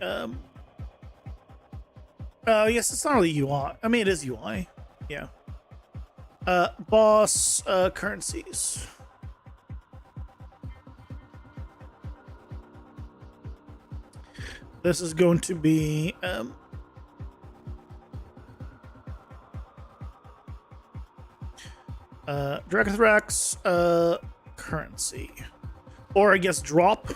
yes, it's not really UI. I mean, it is UI. Yeah. Boss, currencies. This is going to be, Dragothrax, currency. Or I guess drop.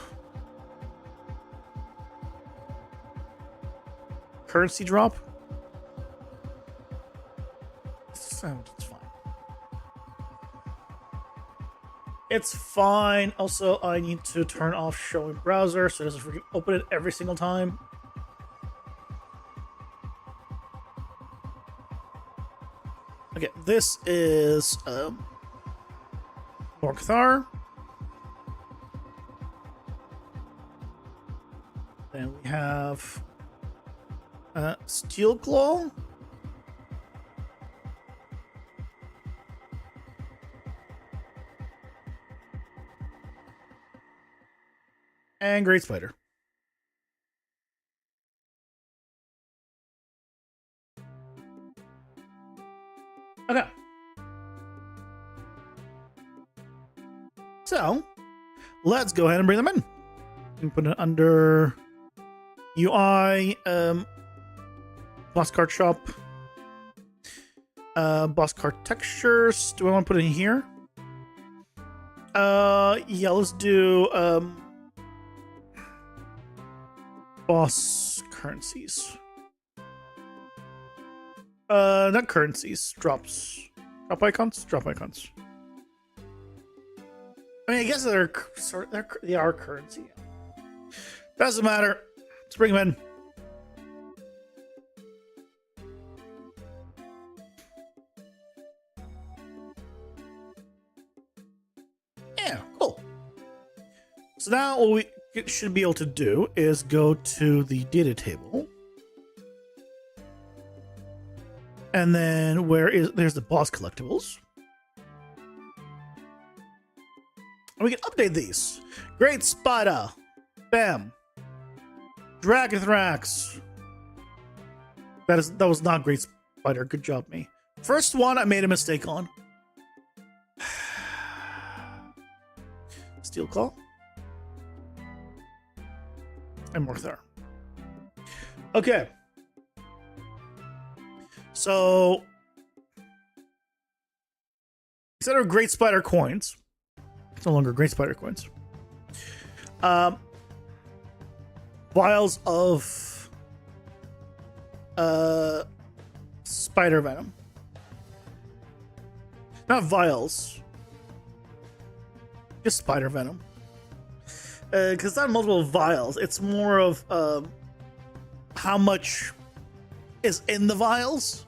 currency drop. It's fine. It's fine. Also, I need to turn off showing browser so it doesn't freaking open it every single time. Okay, this is Northar. Then we have Steel Claw. And Great Spider. Okay. So, let's go ahead and bring them in. And put it under UI, boss card shop, boss card textures. Do I want to put it in here? Yeah, let's do boss currencies. Not currencies, drops. Drop icons? Drop icons. I mean, I guess they are currency. Doesn't matter. Let's bring them in. Yeah, cool. So now what we should be able to do is go to the data table. And then there's the boss collectibles. And we can update these. Great Spider. Bam. Dragothrax. That was not Great Spider. Good job, me. First one I made a mistake on. Steel Claw. And Morthar. Okay. So, instead of Great Spider coins, it's no longer Great Spider coins. Vials of spider venom. Not vials. Just spider venom. Because it's not multiple vials. It's more of how much is in the vials.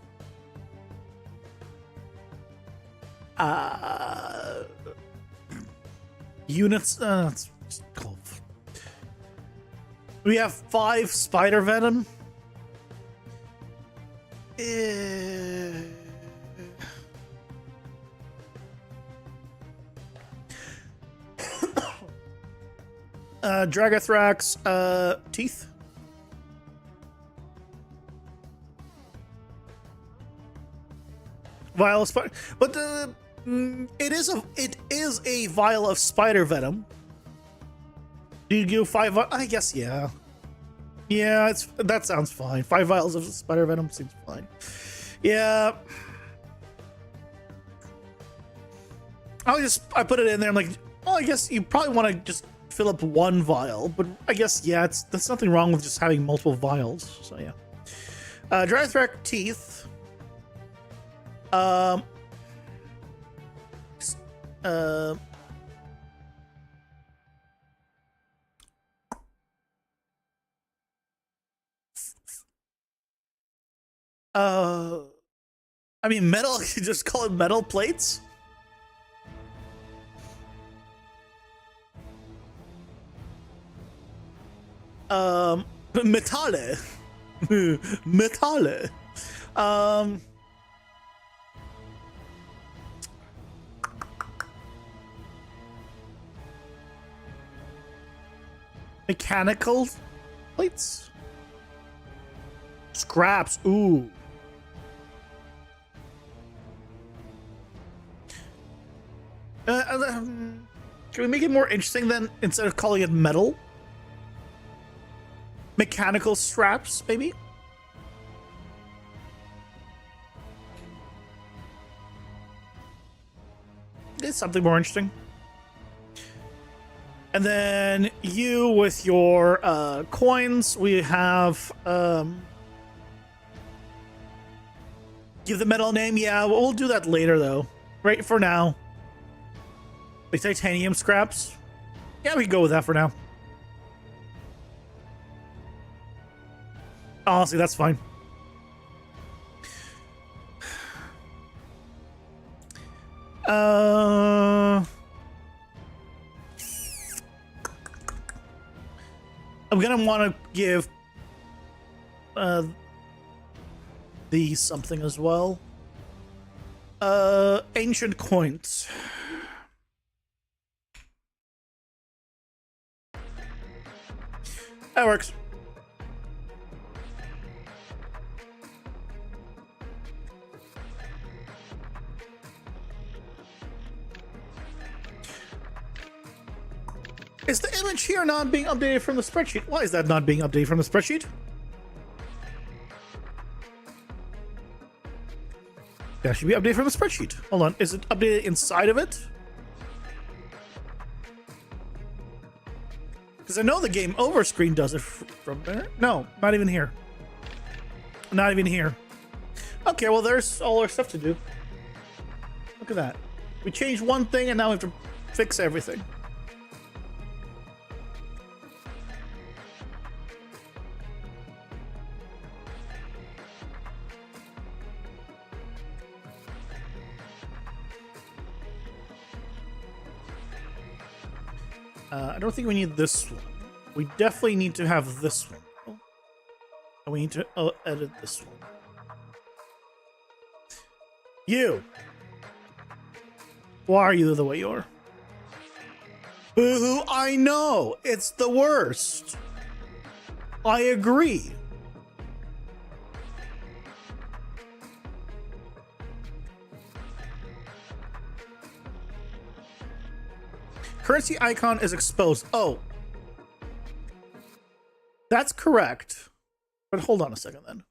Units. It's called. We have 5 spider venom. Dragothrax teeth. Vial of spider, but it is a vial of spider venom. Do you do 5? I guess yeah. Yeah, that sounds fine. 5 vials of spider venom seems fine. Yeah. I put it in there. I'm like, well, I guess you probably want to just fill up 1 vial, but I guess yeah, there's nothing wrong with just having multiple vials. So yeah. Dragothrax teeth. I mean, metal. You just call it metal plates. Metale. Metale. Mechanical plates. Scraps. Ooh. Can we make it more interesting then, instead of calling it metal? Mechanical straps, maybe? It's something more interesting. And then you with your coins, we have Give the metal a name? Yeah, we'll do that later, though. Right for now. The titanium scraps? Yeah, we can go with that for now. Honestly, that's fine. I'm gonna want to give these something as well. Ancient coins. That works. Is the image here not being updated from the spreadsheet? Why is that not being updated from the spreadsheet? That should be updated from the spreadsheet. Hold on, is it updated inside of it? Because I know the game over screen does it from there. No, not even here. Not even here. Okay, well, there's all our stuff to do. Look at that. We changed one thing and now we have to fix everything. I don't think we need this one. We definitely need to have this one. And we need to edit this one. You! Why are you the way you are? Boo-hoo, I know! It's the worst! I agree. Currency icon is exposed. Oh. That's correct. But hold on a second then.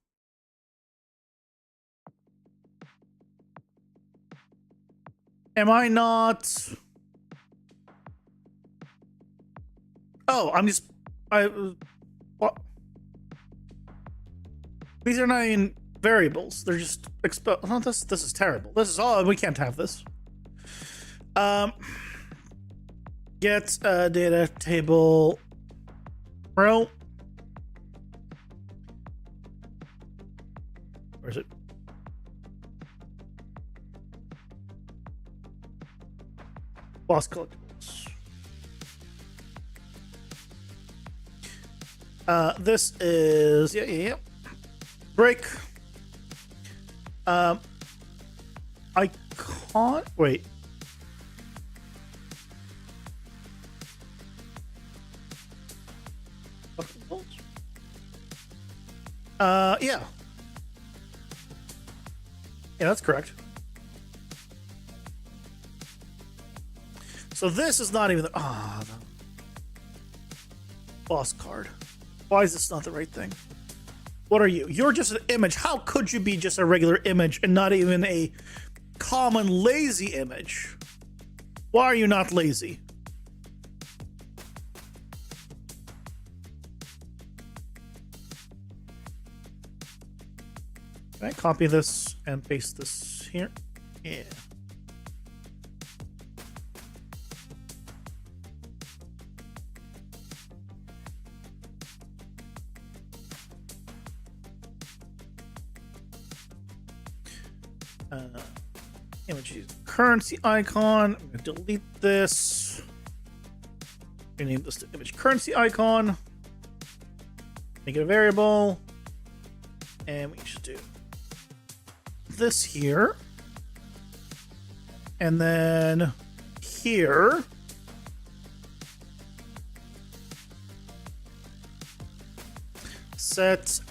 Am I not... Oh, I'm just... What? These are not even variables. They're just exposed. Oh, this is terrible. This is all... We can't have this. Get data table row. Where is it? Boss collectibles. This is yeah. Break. I can't wait. Yeah. Yeah, that's correct. So this is not even the... Ah, no. Boss card. Why is this not the right thing? What are you? You're just an image. How could you be just a regular image and not even a common lazy image? Why are you not lazy? Can I copy this and paste this here? Yeah. Image currency icon. I'm gonna delete this. Rename this to image currency icon. Make it a variable. And we should do this here. And then here. Set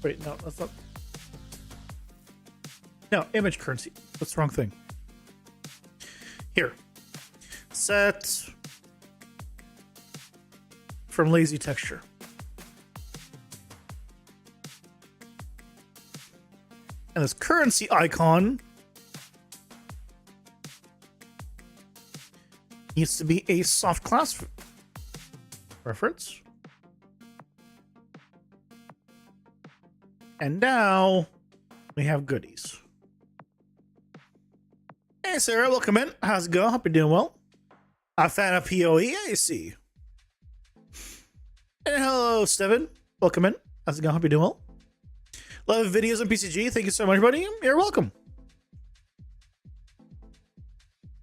wait, no, that's not. No, image currency. That's the wrong thing. Here. Set from lazy texture. And this currency icon Used to be a soft class reference. And now we have goodies. Hey, Sarah, welcome in. How's it going? Hope you're doing well. A fan of PoE, I see. And hello, Steven. Welcome in. How's it going? Hope you're doing well. Love videos on PCG. Thank you so much, buddy. You're welcome.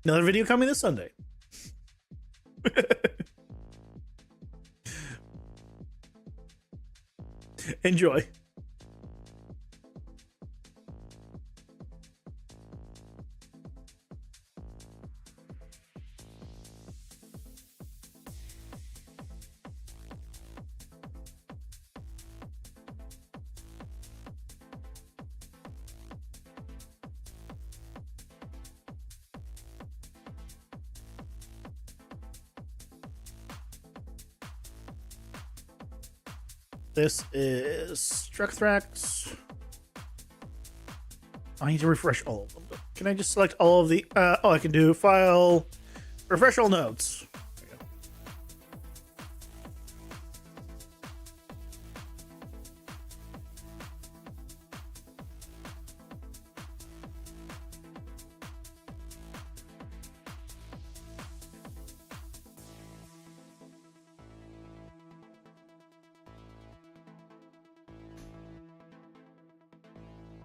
Another video coming this Sunday. Enjoy. This is Structhrax. I need to refresh all of them. But can I just select all of the... oh, I can do file, refresh all nodes. There we go.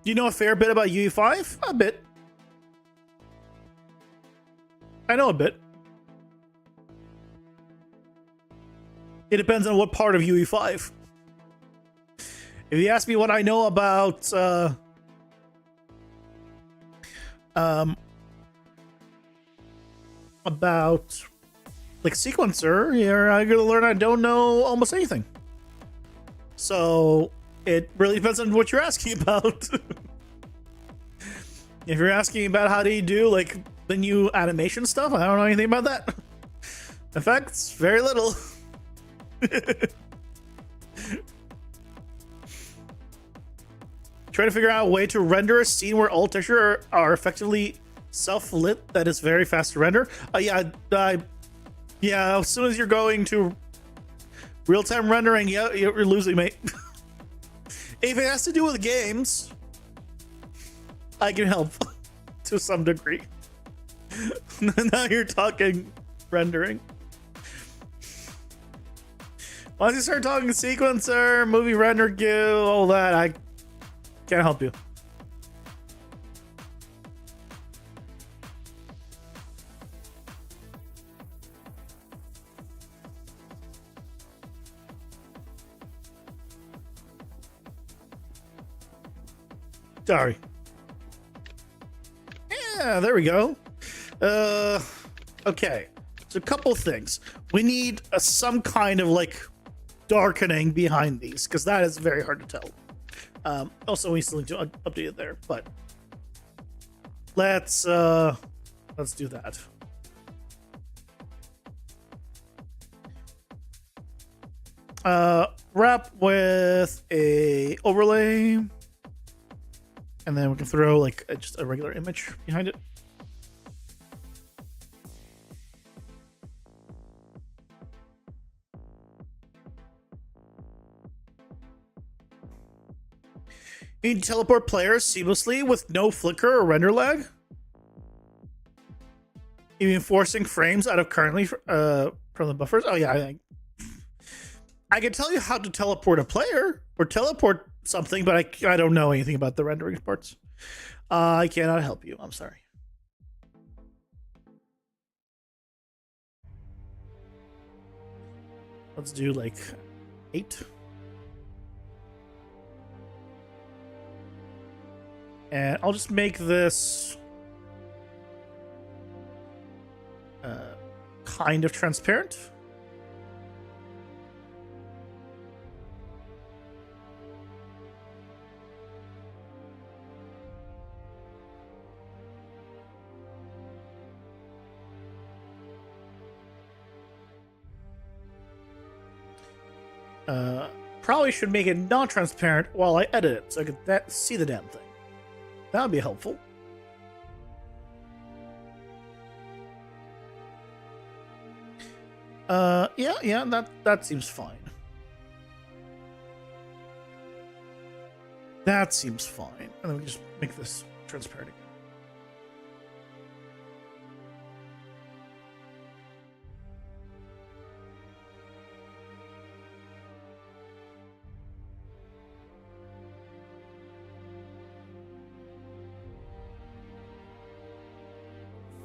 Do you know a fair bit about UE5? A bit. I know a bit. It depends on what part of UE5. If you ask me what I know about like sequencer, you're gonna learn I don't know almost anything. So it really depends on what you're asking about. If you're asking about how do you do like the new animation stuff, I don't know anything about that. Effects, very little. Try to figure out a way to render a scene where all textures are effectively self-lit that is very fast to render. Yeah, as soon as you're going to real-time rendering, yeah, you're losing, mate. If it has to do with games, I can help to some degree. Now you're talking rendering. Once you start talking sequencer, movie render guild, all that, I can't help you. Sorry. Yeah, there we go. Okay. So a couple things. We need some kind of like darkening behind these because that is very hard to tell. Also, we still need to update it there, but let's do that. Wrap with a overlay. And then we can throw like just a regular image behind it. You need to teleport players seamlessly with no flicker or render lag. Even forcing frames out of currently from the buffers. Oh yeah, I can tell you how to teleport a player or teleport something, but I don't know anything about the rendering parts. I cannot help you. I'm sorry. Let's do like 8. And I'll just make this kind of transparent. Probably should make it non-transparent while I edit it so I could see the damn thing. That would be helpful. Yeah, that seems fine. That seems fine. And then we just make this transparent again.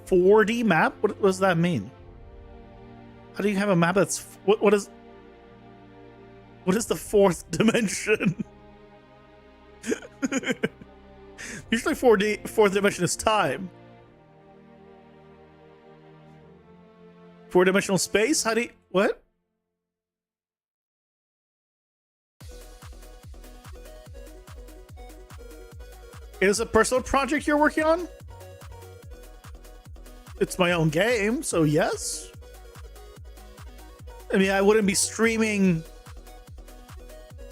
.4D map? What does that mean? How do you have a map that's what is the fourth dimension? Usually fourth dimension is time. Four-dimensional space? How do you what? Is it a personal project you're working on? It's my own game, so yes. I mean, I wouldn't be streaming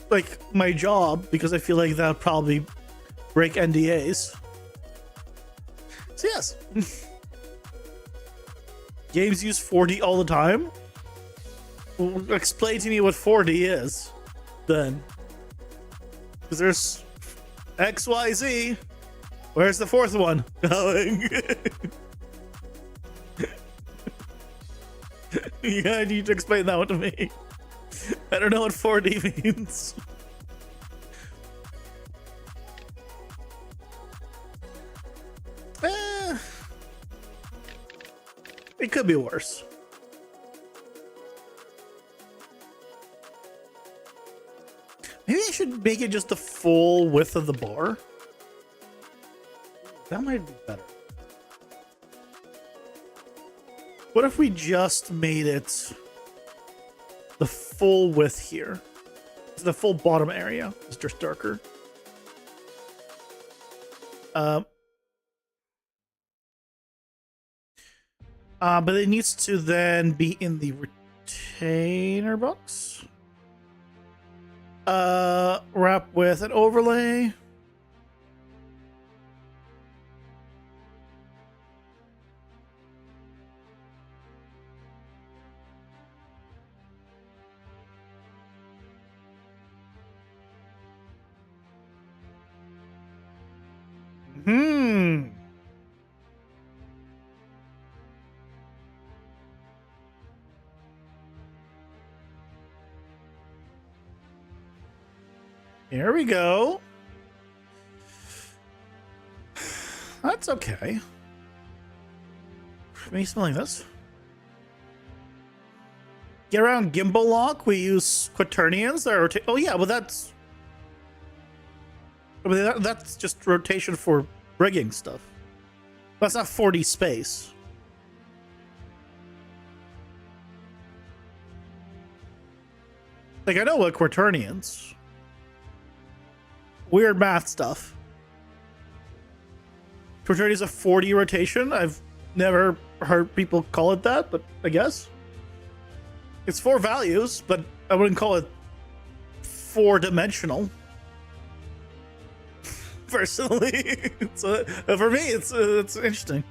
like my job because I feel like that would probably break NDAs. So yes. Games use 4D all the time? Well, explain to me what 4D is then. Because there's XYZ. Where's the fourth one going? Yeah, I need to explain that one to me. I don't know what 4D means. It could be worse. Maybe I should make it just the full width of the bar. That might be better. What if we just made it the full width here? The full bottom area is just darker. But it needs to then be in the retainer box. Wrap with an overlay. Here we go. That's okay. Me smelling this. Get around gimbal lock. We use quaternions that rotate. Oh yeah, well that's. I mean, that's just rotation for rigging stuff. That's not 4D space. Like I know what quaternions. Weird math stuff. Quaternion is a 4D rotation. I've never heard people call it that, but I guess. It's 4 values, but I wouldn't call it 4-dimensional. Personally. So, for me, it's interesting.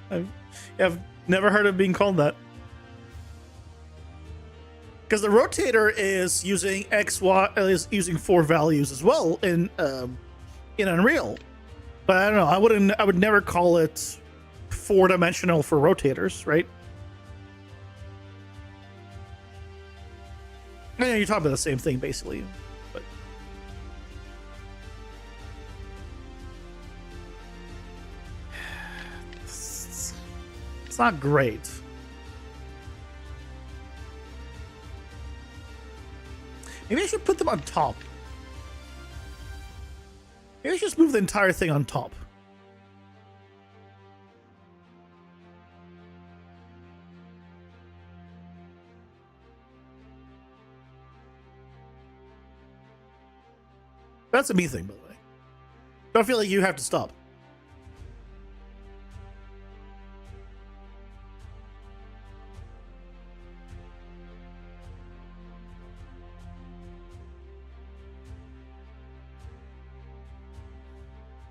I've never heard it being called that. Because the rotator is using is using 4 values as well in Unreal, but I don't know. I would never call it 4-dimensional for rotators, right? Yeah, you're talking about the same thing basically, but it's not great. Maybe I should put them on top. Maybe I should just move the entire thing on top. That's a me thing, by the way. Don't feel like you have to stop.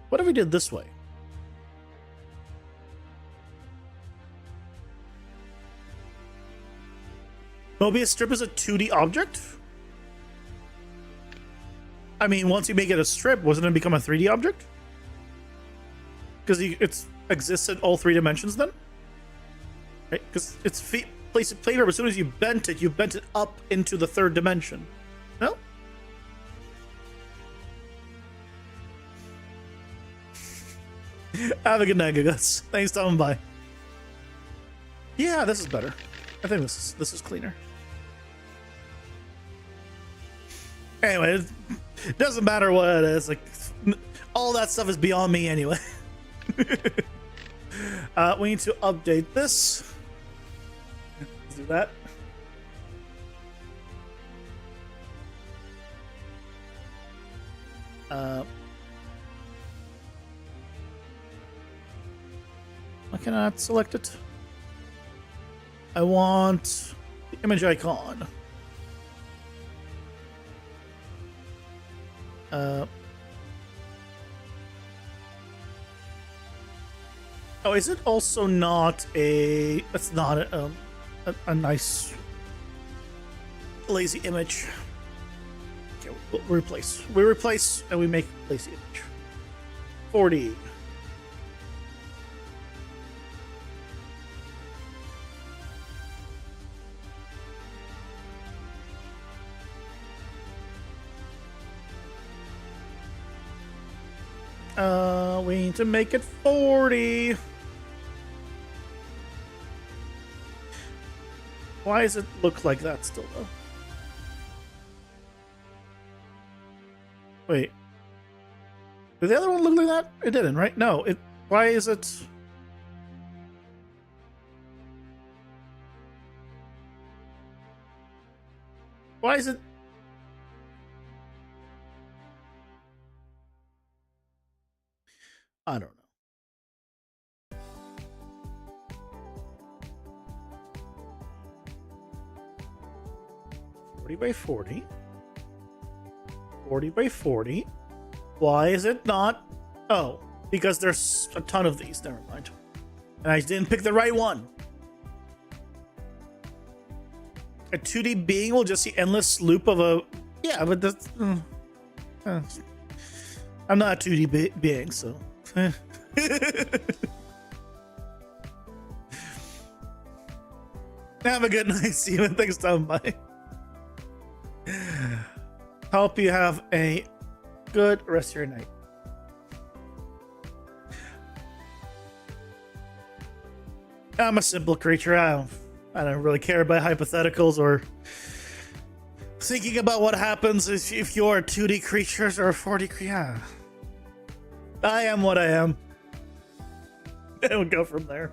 What if we did this way? Mobius strip is a 2D object? I mean, once you make it a strip, wasn't it become a 3D object? Because it exists in all 3 dimensions then? Right? Because it's place of flavor, but as soon as you bent it up into the 3rd dimension. No? Have a good night, guys. Thanks for stopping by. Yeah, this is better. I think this is cleaner. Anyway, it doesn't matter what it is. Like, all that stuff is beyond me anyway. We need to update this. Let's do that. I cannot select it. I want the image icon. Oh, is it also not a? It's not a nice lazy image. Okay, we'll replace. We replace and we make lazy image. 40. We need to make it 40. Why does it look like that still, though? Wait. Did the other one look like that? It didn't, right? No. It. Why is it? Why is it? I don't know. 40 by 40. 40 by 40. Why is it not? Oh, because there's a ton of these. Never mind. And I didn't pick the right one. A 2D being will just see endless loop of a... Yeah, but that's... I'm not a 2D being, so... Have a good night, Steven. Thanks for stopping by. Hope you have a good rest of your night. I'm a simple creature. I don't really care about hypotheticals or thinking about what happens if you're 2D creatures or 4D creatures. Yeah. I am what I am. And we'll go from there.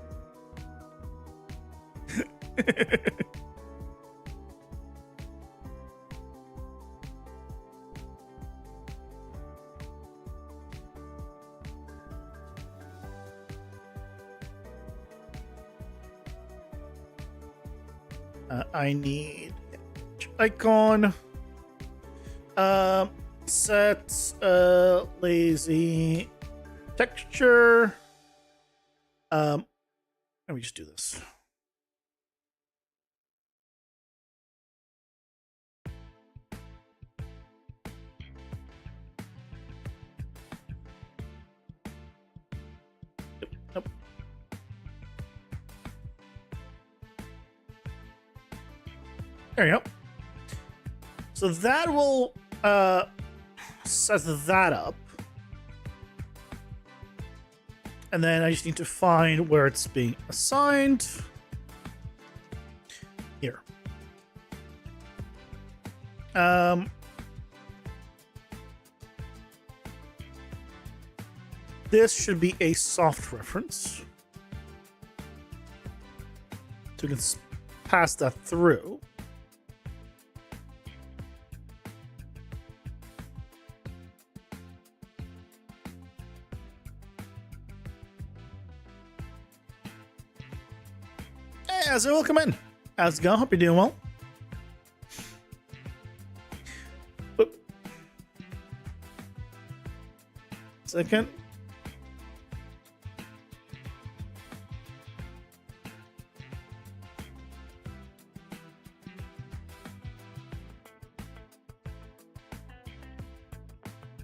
I need icon. Set lazy texture. Let me just do this. Yep. There you go. So that will set that up. And then I just need to find where it's being assigned. Here. This should be a soft reference. So we can pass that through. As welcome in. How's it going? Hope you're doing well. Oop. Second.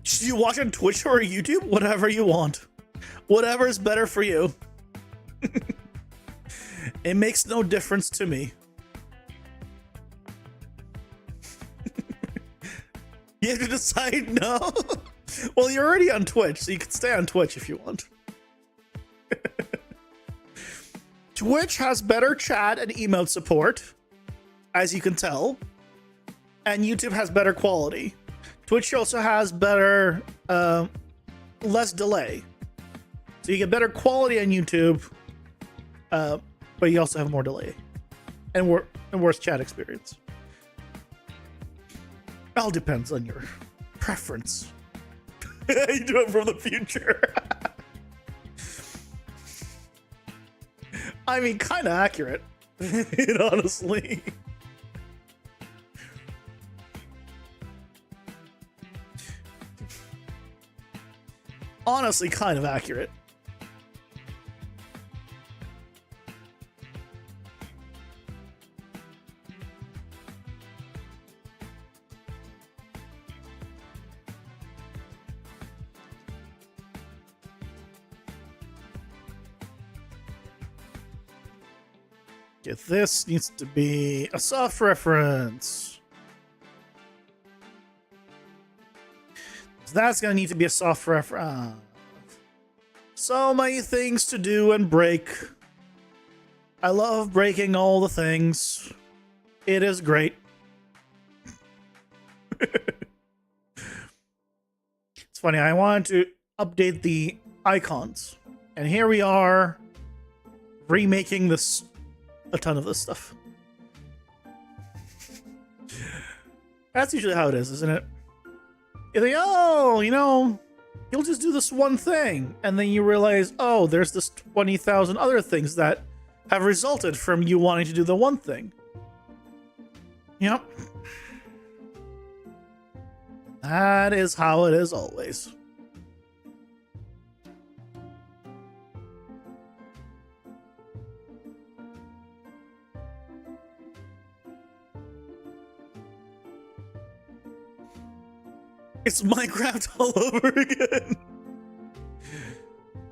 Should you watch on Twitch or YouTube? Whatever you want. Whatever is better for you. It makes no difference to me. You have to decide no? Well, you're already on Twitch, so you can stay on Twitch if you want. Twitch has better chat and emote support, as you can tell. And YouTube has better quality. Twitch also has better, less delay. So you get better quality on YouTube, but you also have more delay. And worse chat experience. All depends on your preference. You do it from the future. I mean, kind of accurate. Honestly. Honestly, kind of accurate. This needs to be a soft reference. So that's gonna need to be a soft reference. So many things to do and break. I love breaking all the things. It is great. It's funny, I wanted to update the icons. And here we are remaking this. A ton of this stuff. That's usually how it is, isn't it? You think, oh, you know, you'll just do this one thing. And then you realize, oh, there's this 20,000 other things that have resulted from you wanting to do the one thing. Yep. That is how it is always. It's Minecraft all over again.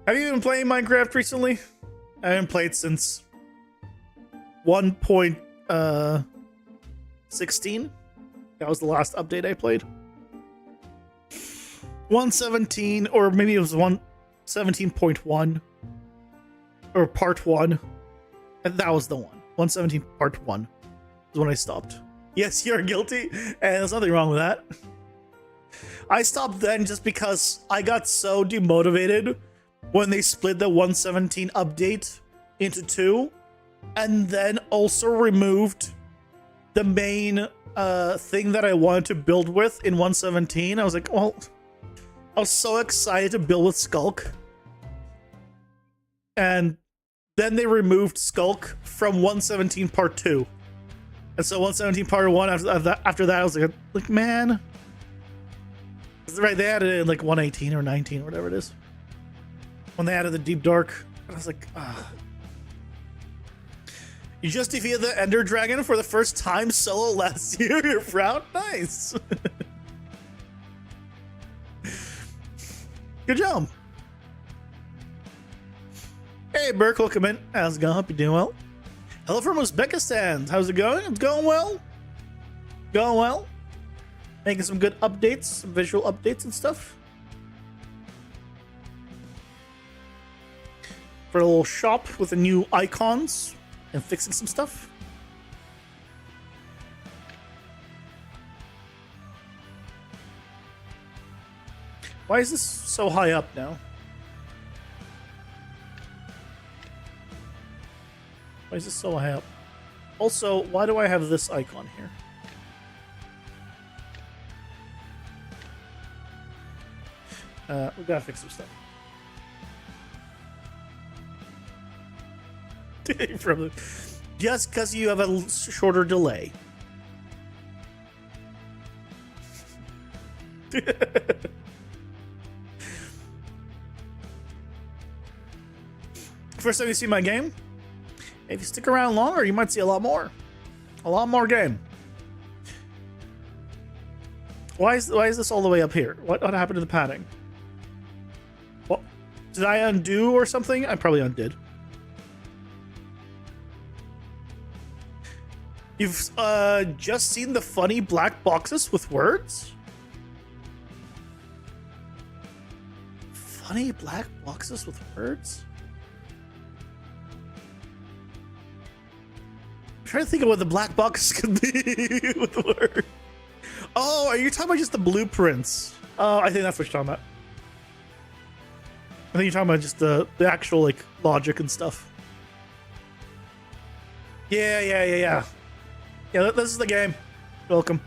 Have you been playing Minecraft recently? I haven't played since 1.16. That was the last update I played. 1.17, or maybe it was 1.17.1, or part 1. And that was the one. 1.17 part 1 is when I stopped. Yes, you're guilty, and there's nothing wrong with that. I stopped then just because I got so demotivated when they split the 1.17 update into 2 and then also removed the main thing that I wanted to build with in 1.17. I was like, well, I was so excited to build with Skulk. And then they removed Skulk from 1.17 part 2. And so 1.17 part 1, after that I was like, man... Right, they added it in like 118 or 19 or whatever it is. When they added the Deep Dark, I was like, ah. You just defeated the Ender Dragon for the first time solo last year. You're proud? Nice. Good job. Hey, Burke, welcome in. How's it going? Hope you're doing well. Hello from Uzbekistan. How's it going? It's going well. Going well. Making some good updates, some visual updates and stuff. For a little shop with the new icons and fixing some stuff. Why is this so high up now? Why is this so high up? Also, why do I have this icon here? We gotta fix some stuff. Just because you have a shorter delay. First time you see my game, if you stick around longer, you might see a lot more. A lot more game. Why is this all the way up here? What happened to the padding? What did I undo or something? I probably undid. You've just seen the funny black boxes with words? Funny black boxes with words? I'm trying to think of what the black box could be with words. Oh, are you talking about just the blueprints? Oh, I think that's what you're talking about. I think you're talking about just the actual like logic and stuff. Yeah. Yeah, this is the game. Welcome.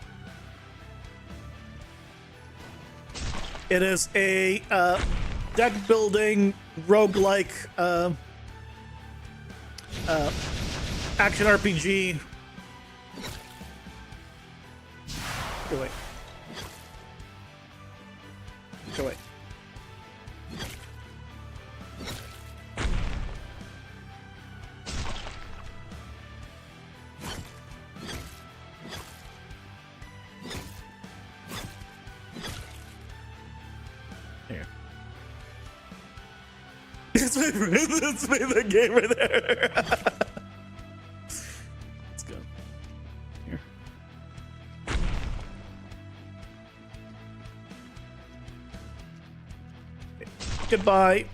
It is a deck building roguelike action RPG. Go away. Go away. Here. That's the game right there. Let's go. Here. Goodbye.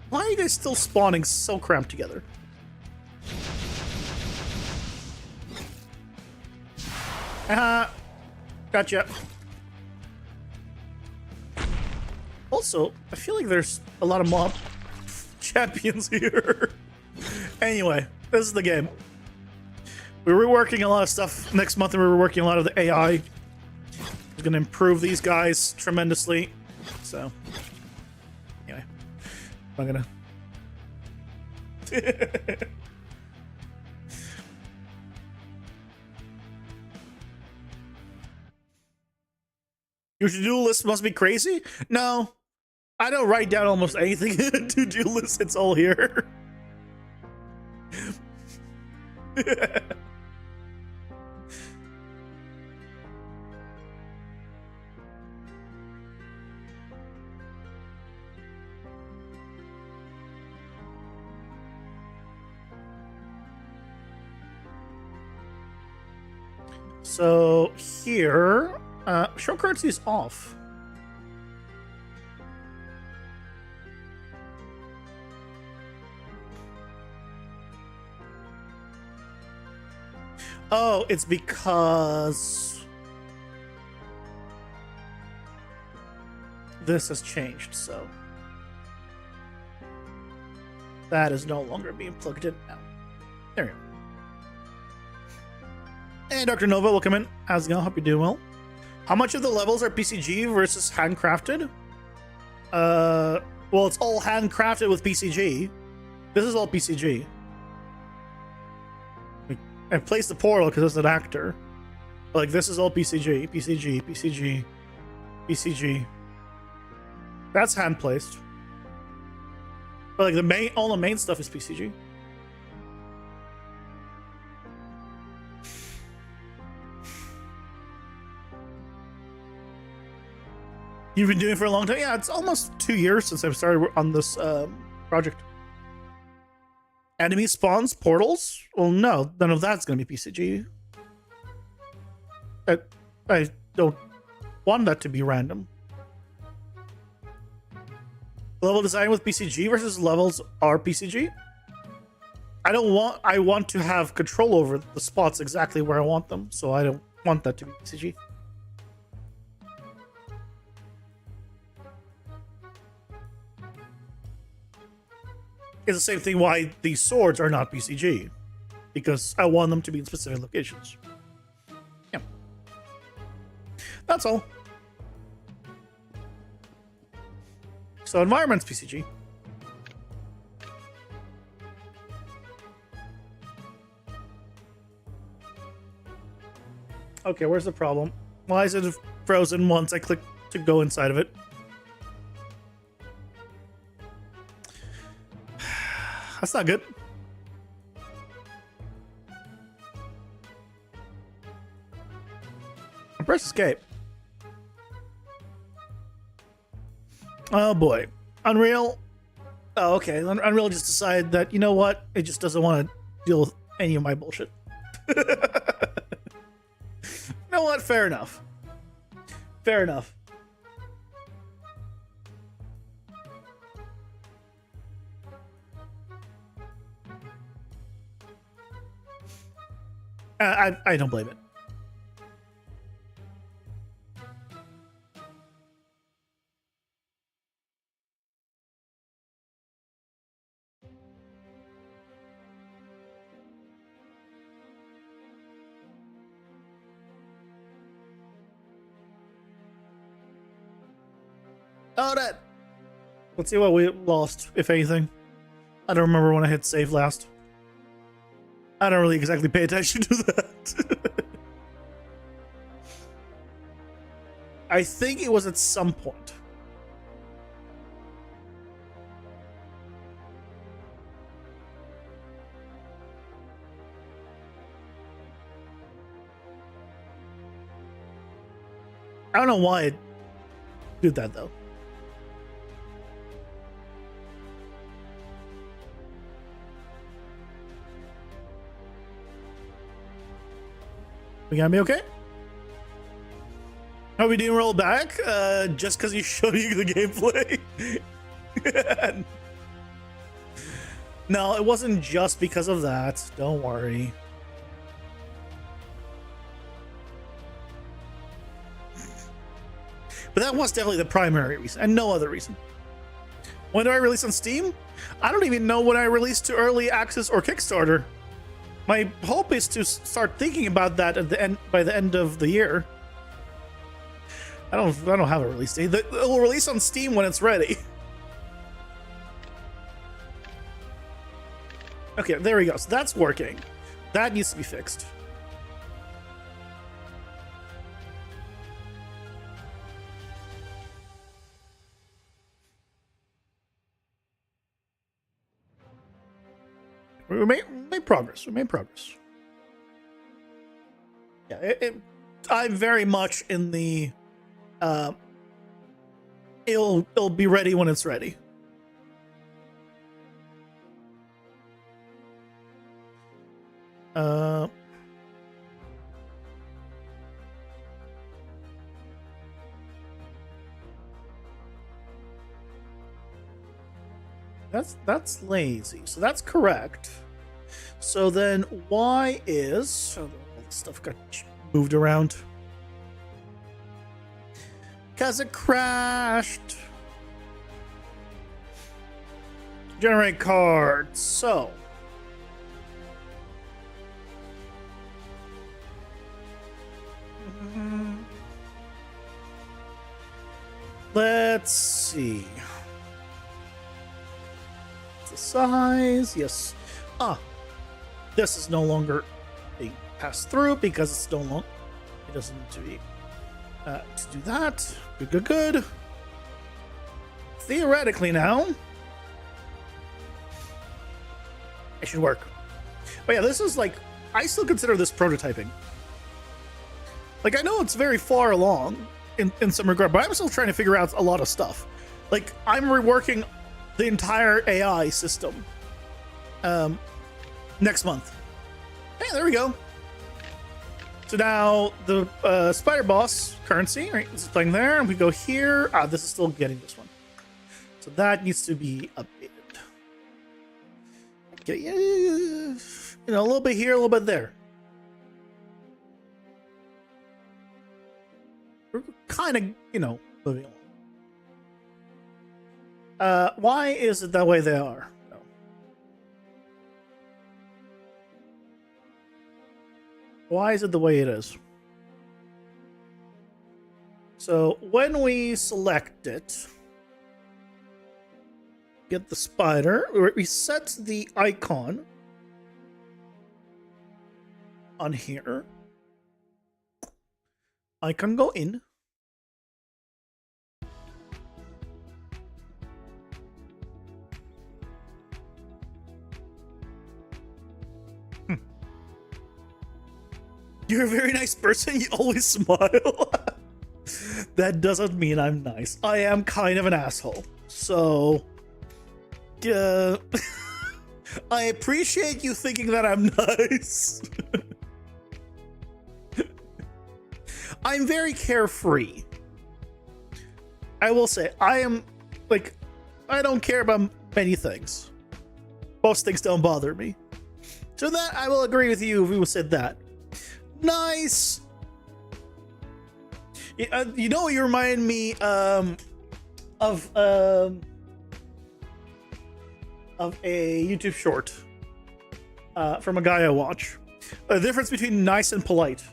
Why are you guys still spawning so cramped together? Gotcha. Also, I feel like there's a lot of mob champions here. Anyway, this is the game. We're reworking a lot of stuff next month, and we're reworking a lot of the AI. It's going to improve these guys tremendously. So, anyway, I'm gonna. Your to-do list must be crazy? No, I don't write down almost anything in a to-do list. It's all here. So here, show currency is off. Oh, it's because this has changed, so that is no longer being plugged in now. There we go. Hey, Dr. Nova, welcome in. How's it going? Hope you're doing well. How much of the levels are PCG versus handcrafted? Well, it's all handcrafted with PCG. This is all PCG. I placed the portal because it's an actor. But, like, this is all PCG, PCG, PCG, PCG. That's hand placed. But like all the main stuff is PCG. You've been doing it for a long time? Yeah, it's almost 2 years since I've started on this project. Enemy spawns portals? Well, no, none of that's going to be PCG. I don't want that to be random. Level design with PCG versus levels are PCG? I want to have control over the spots exactly where I want them, so I don't want that to be PCG. It's the same thing why these swords are not PCG. Because I want them to be in specific locations. Yeah. That's all. So environment's PCG. Okay, where's the problem? Why is it frozen once I click to go inside of it? That's not good. Press escape. Oh boy, Unreal. Oh, okay. Unreal just decided that, you know what? It just doesn't want to deal with any of my bullshit. You know what? Fair enough. Fair enough. I don't blame it. Oh, that. Let's see what we lost, if anything. I don't remember when I hit save last. I don't really exactly pay attention to that. I think it was at some point. I don't know why it did that though. We got me okay? Are we doing roll back? Just because he's showing you the gameplay? No, it wasn't just because of that. Don't worry. But that was definitely the primary reason, and no other reason. When do I release on Steam? I don't even know when I release to Early Access or Kickstarter. My hope is to start thinking about that at the end, by the end of the year. I don't have a release date. It will release on Steam when it's ready. Okay, there we go. So that's working. That needs to be fixed. We made progress. We made progress. Yeah, I'm very much in the. It'll be ready when it's ready. That's lazy. So that's correct. So then why is all the stuff got moved around? Because it crashed. Generate cards. So let's see. The size, yes. This is no longer being passed through because it's no longer. It doesn't need to be. To do that. Good. Theoretically now, it should work. But yeah, this is like, I still consider this prototyping. Like, I know it's very far along in some regard, but I'm still trying to figure out a lot of stuff. Like, I'm reworking the entire AI system next month. Hey, there we go. So now the spider boss currency, right? This is playing there, and we go here. This is still getting this one. So that needs to be updated. Okay, yeah, you know, a little bit here, a little bit there. We're kind of, you know, moving along. Why is it that way they are? No. Why is it the way it is? So when we select it, get the spider, we set the icon on here. Icon go in. You're a very nice person. You always smile. That doesn't mean I'm nice. I am kind of an asshole. So, I appreciate you thinking that I'm nice. I'm very carefree. I will say, I am, like, I don't care about many things. Most things don't bother me. So that, I will agree with you if you said that. Nice. You know, you remind me of a YouTube short from a guy I watch. The difference between nice and polite.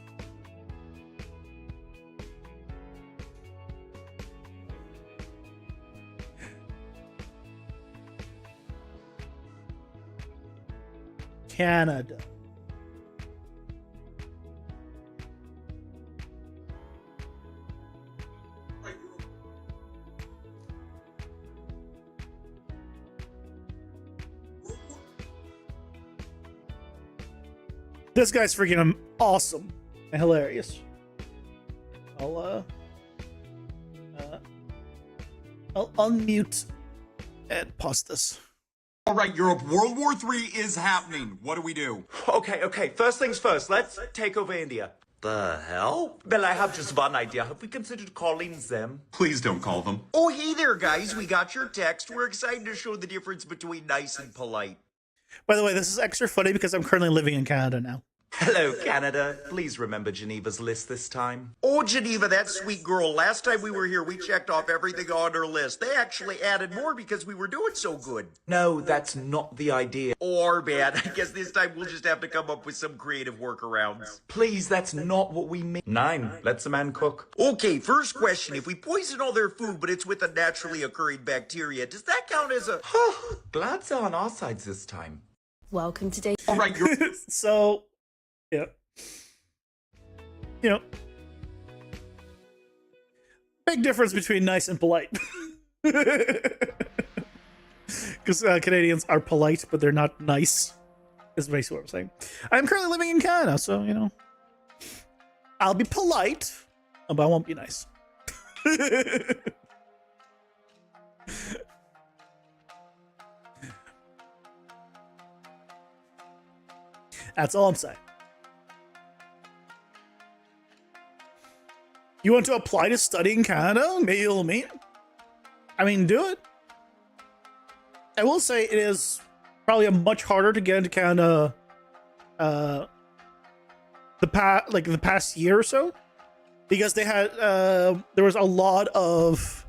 Canada. This guy's freaking awesome and hilarious. I'll unmute and pause this. All right, Europe, World War III is happening. What do we do? Okay. First things first. Let's take over India. The hell? Well, I have just one idea. Have we considered calling them? Please don't call them. Oh, hey there, guys. We got your text. We're excited to show the difference between nice and polite. By the way, this is extra funny because I'm currently living in Canada now. Hello, Canada. Please remember Geneva's list this time. Oh, Geneva, that sweet girl. Last time we were here, we checked off everything on her list. They actually added more because we were doing so good. No, that's not the idea. Or bad. I guess this time we'll just have to come up with some creative workarounds. Please, that's not what we mean. 9. Let the man cook. Okay, first question. If we poison all their food, but it's with a naturally occurring bacteria, does that count as a... Glad they're on our sides this time. Welcome to day. All right, Europe. So, yeah. You know, big difference between nice and polite. Because Canadians are polite, but they're not nice, is basically what I'm saying. I'm currently living in Canada, so, you know, I'll be polite, but I won't be nice. That's all I'm saying. You want to apply to study in Canada? Maybe you'll meet. I mean, do it. I will say it is probably much harder to get into Canada the past year or so, because they had there was a lot of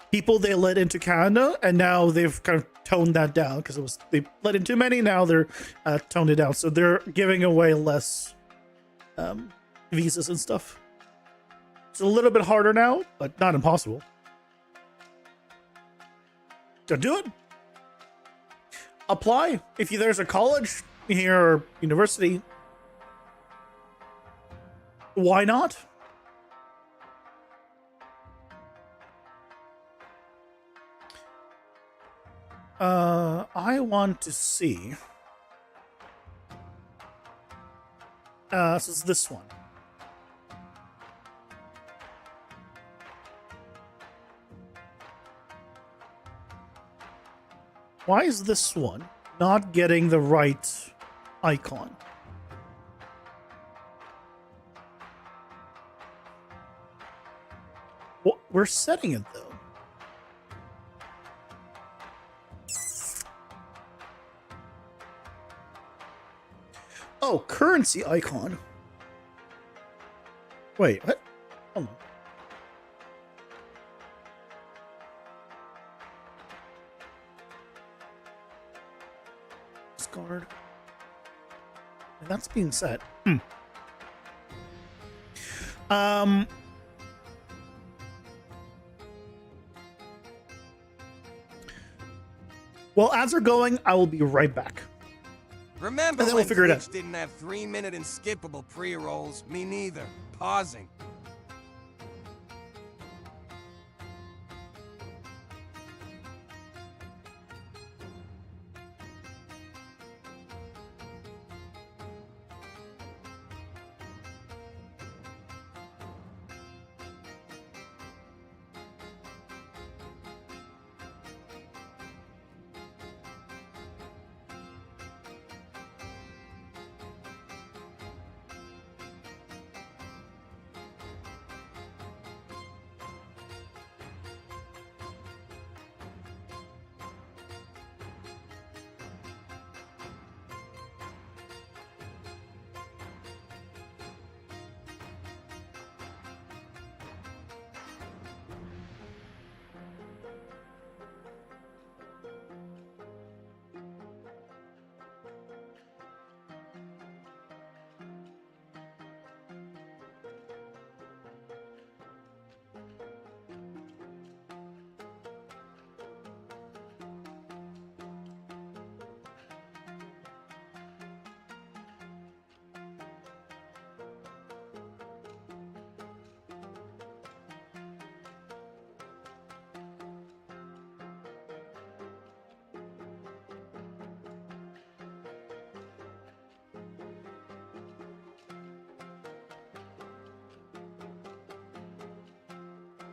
people they let into Canada, and now they've kind of toned that down because they let in too many. Now they're toned it down, so they're giving away less visas and stuff. It's a little bit harder now, but not impossible. So do it. Apply. If there's a college here or university, why not? I want to see. This is this one. Why is this one not getting the right icon? Well, we're setting it though. Oh, currency icon. Wait, what? Hold on. Discard. And that's being set. Well, as they're going, I will be right back. Remember And then when we'll figure it out. Twitch didn't have 3-minute and skippable pre-rolls? Me neither. Pausing.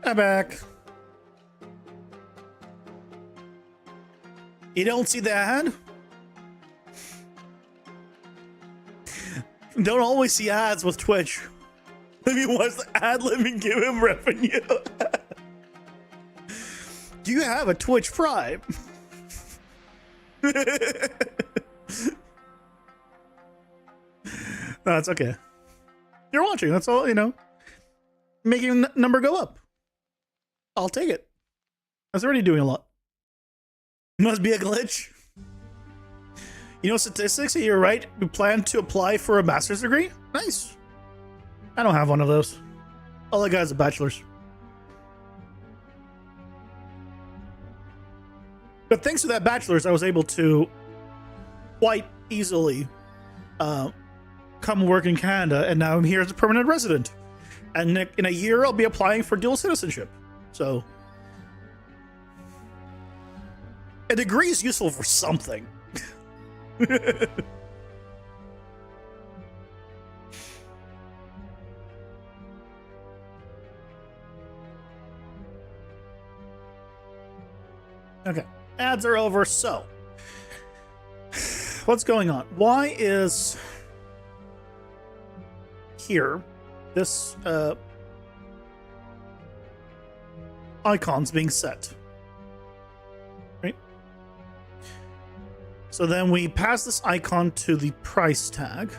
I'm back. You don't see the ad? Don't always see ads with Twitch. Let me watch the ad, let me give him revenue. Do you have a Twitch Prime? No, it's okay. You're watching, that's all, you know. Making the number go up. I'll take it. That's already doing a lot. Must be a glitch. You know statistics, you're right. We plan to apply for a master's degree? Nice. I don't have one of those. All I got is a bachelor's. But thanks to that bachelor's, I was able to quite easily come work in Canada, and now I'm here as a permanent resident. And in a year, I'll be applying for dual citizenship. So, a degree is useful for something. Okay, ads are over. So, what's going on? Why is here this icons being set? Right? So then we pass this icon to the price tag.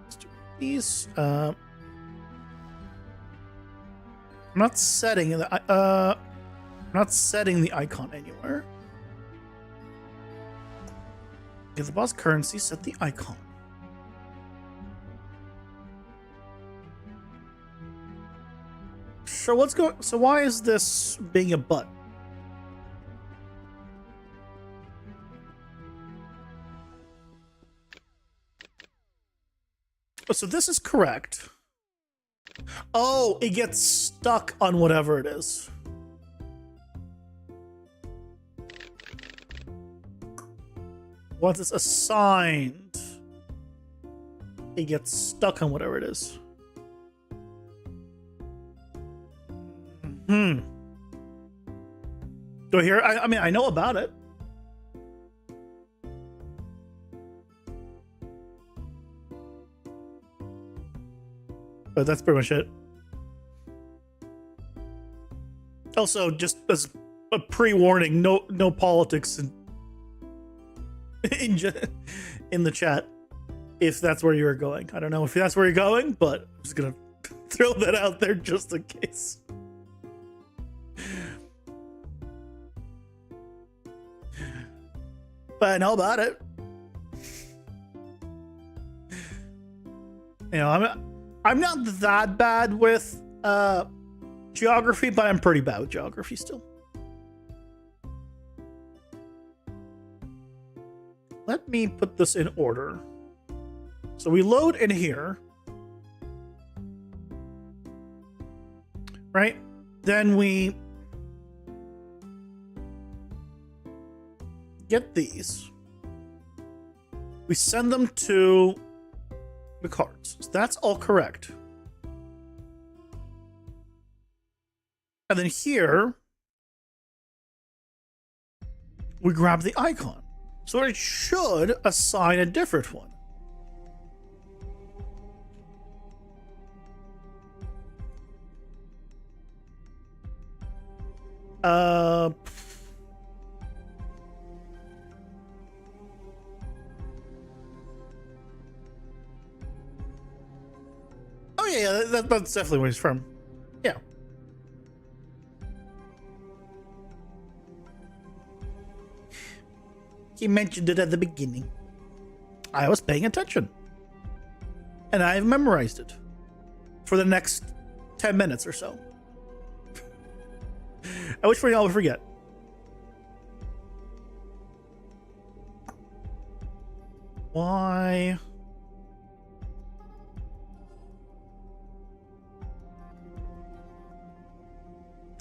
Let's do these. I'm not setting the icon anywhere. Give the boss currency, set the icon. So what's going? So why is this being a butt? Oh, so this is correct. Oh, it gets stuck on whatever it is. Once it's assigned, it gets stuck on whatever it is. Do I hear? I mean, I know about it. But that's pretty much it. Also, just as a pre-warning, no politics in the chat, if that's where you're going. I don't know if that's where you're going, but I'm just gonna throw that out there just in case. But I know about it. You know, I'm not that bad with geography, but I'm pretty bad with geography still. Let me put this in order. So we load in here. Right? Then we get these. We send them to the cards. So that's all correct. And then here, we grab the icon. So it should assign a different one. Oh yeah, that's definitely where he's from. Yeah. He mentioned it at the beginning. I was paying attention. And I've memorized it for the next 10 minutes or so. I wish for y'all would forget. Why?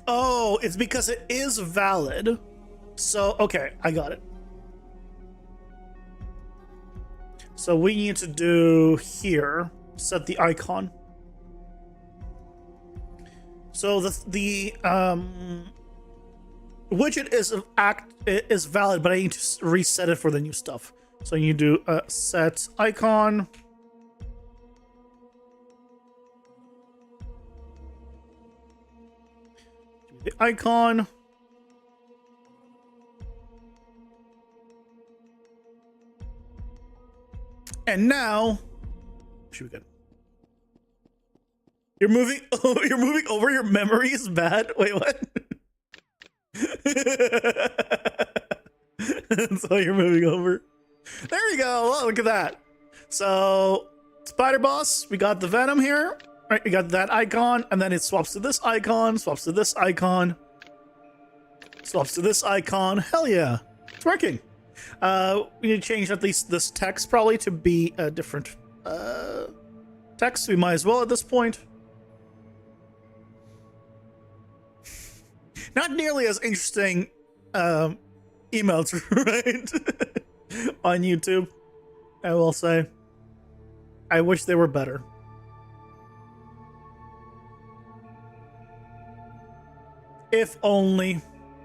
Oh, it's because it is valid. So, okay, I got it. So we need to do here. set the icon. So the widget is valid, but I need to reset it for the new stuff. So you do set icon. The icon. And now should be good. You're moving over your memory is bad. Wait, what? So you're moving over. There you go. Oh, look at that. So Spider Boss, we got the Venom here. Right, we got that icon, and then it swaps to this icon, swaps to this icon, swaps to this icon. Hell yeah. It's working. We need to change at least this text probably to be a different text. We might as well at this point. Not nearly as interesting emotes, right? On YouTube, I will say. I wish they were better. If only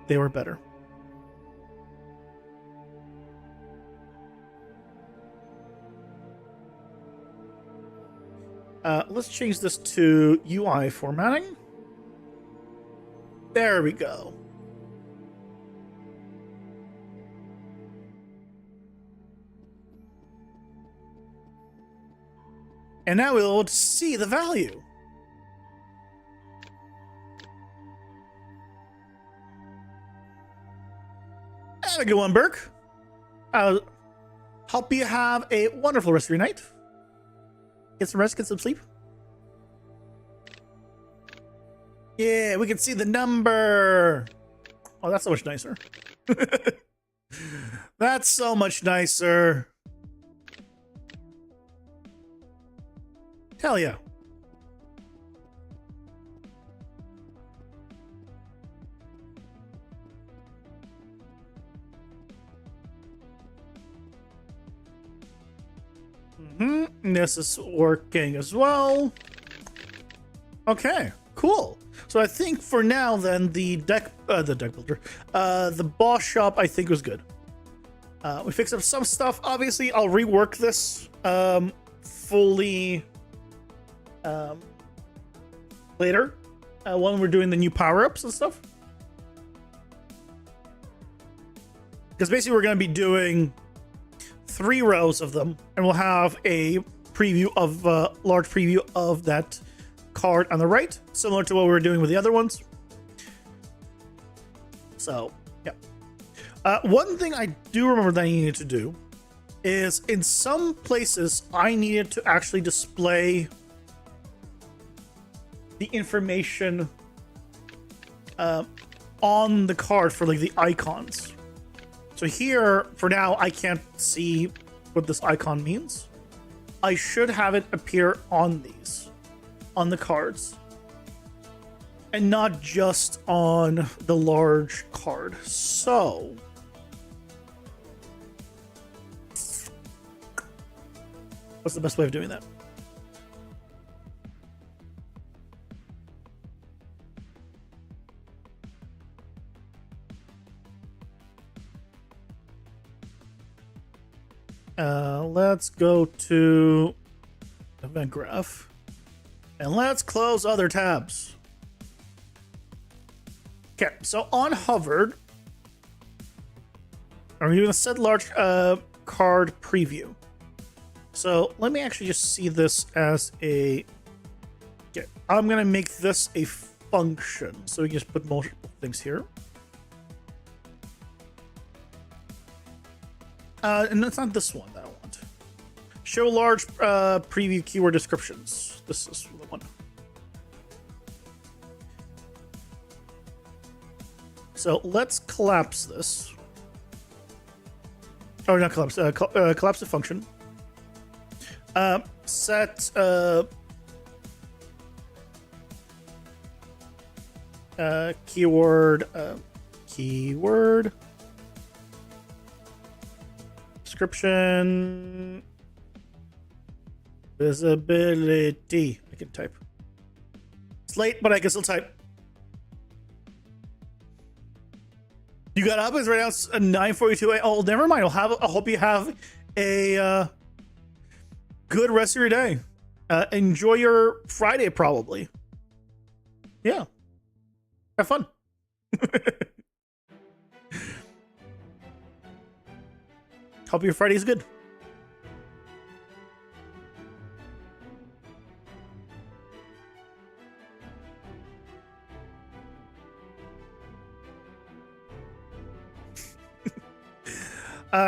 they were better. Let's change this to UI formatting. There we go. And now we'll see the value. Have a good one, Burke. Hope you have a wonderful rest of your night. Get some rest, get some sleep. Yeah, we can see the number. Oh, that's so much nicer. That's so much nicer. Hell yeah. This is working as well. Okay, cool. So I think for now, then the deck builder, the boss shop, I think was good. We fixed up some stuff. Obviously, I'll rework this fully later when we're doing the new power-ups and stuff. Because basically, we're going to be doing 3 rows of them, and we'll have a preview of large preview of that card on the right, similar to what we were doing with the other ones. So yeah, one thing I do remember that I needed to do is in some places I needed to actually display the information on the card for like the icons. So here for now I can't see what this icon means. I should have it appear on these, on the cards, and not just on the large card. So what's the best way of doing that? Let's go to event graph and let's close other tabs. Okay, so on hovered, are we doing a set large card preview? So let me actually just see this as a. Okay, I'm gonna make this a function, so we can just put multiple things here. And it's not this one that I want. Show large preview keyword descriptions. This is the one. So let's collapse this. Oh, not collapse. Collapse the function. Set keyword description Visibility. I can type. It's late, but I can still type. You got up? It's right now. It's 9:42. Oh, never mind. I hope you have a good rest of your day. Enjoy your Friday, probably. Yeah. Have fun. Hope your Friday's good.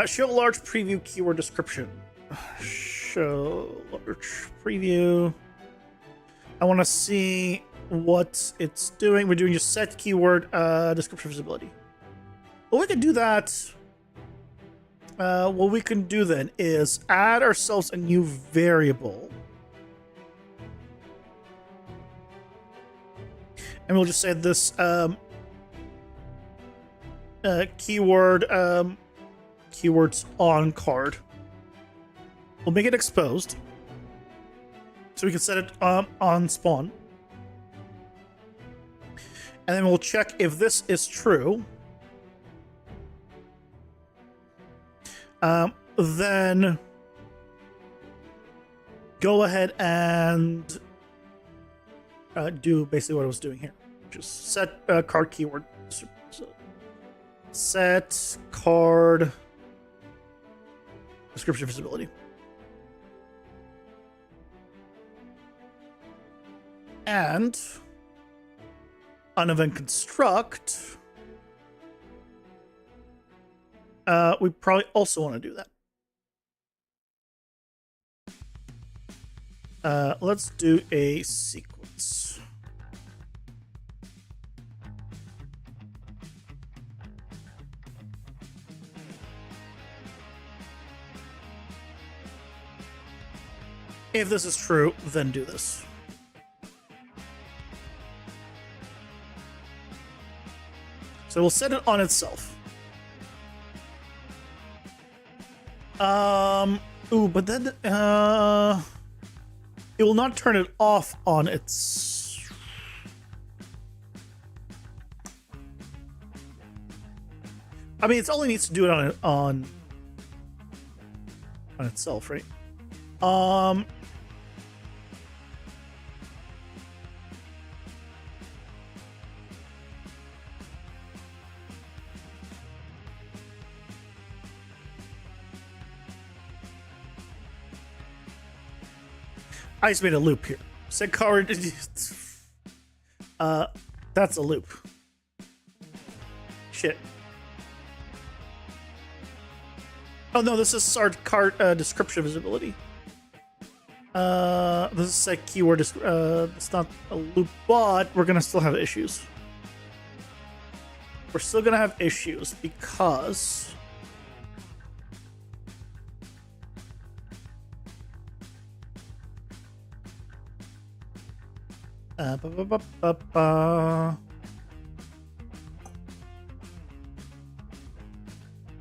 Show large preview keyword description. Show large preview. I want to see what it's doing. We're doing just set keyword description visibility. Well, we can do that. What we can do then is add ourselves a new variable. And we'll just say this keyword keywords on card. We'll make it exposed. So we can set it on spawn. And then we'll check if this is true. Then go ahead and do basically what I was doing here. Just set card keyword. So set card description visibility. And on event construct, we probably also want to do that. Let's do a sequence. If this is true, then do this. So we'll set it on itself. Ooh, but then it will not turn it off on its. I mean, it only needs to do it on itself, right? I just made a loop here. Set card. That's a loop. Shit. Oh no, this is our card description visibility. This is set keyword. It's not a loop, but we're gonna still have issues. We're still gonna have issues because.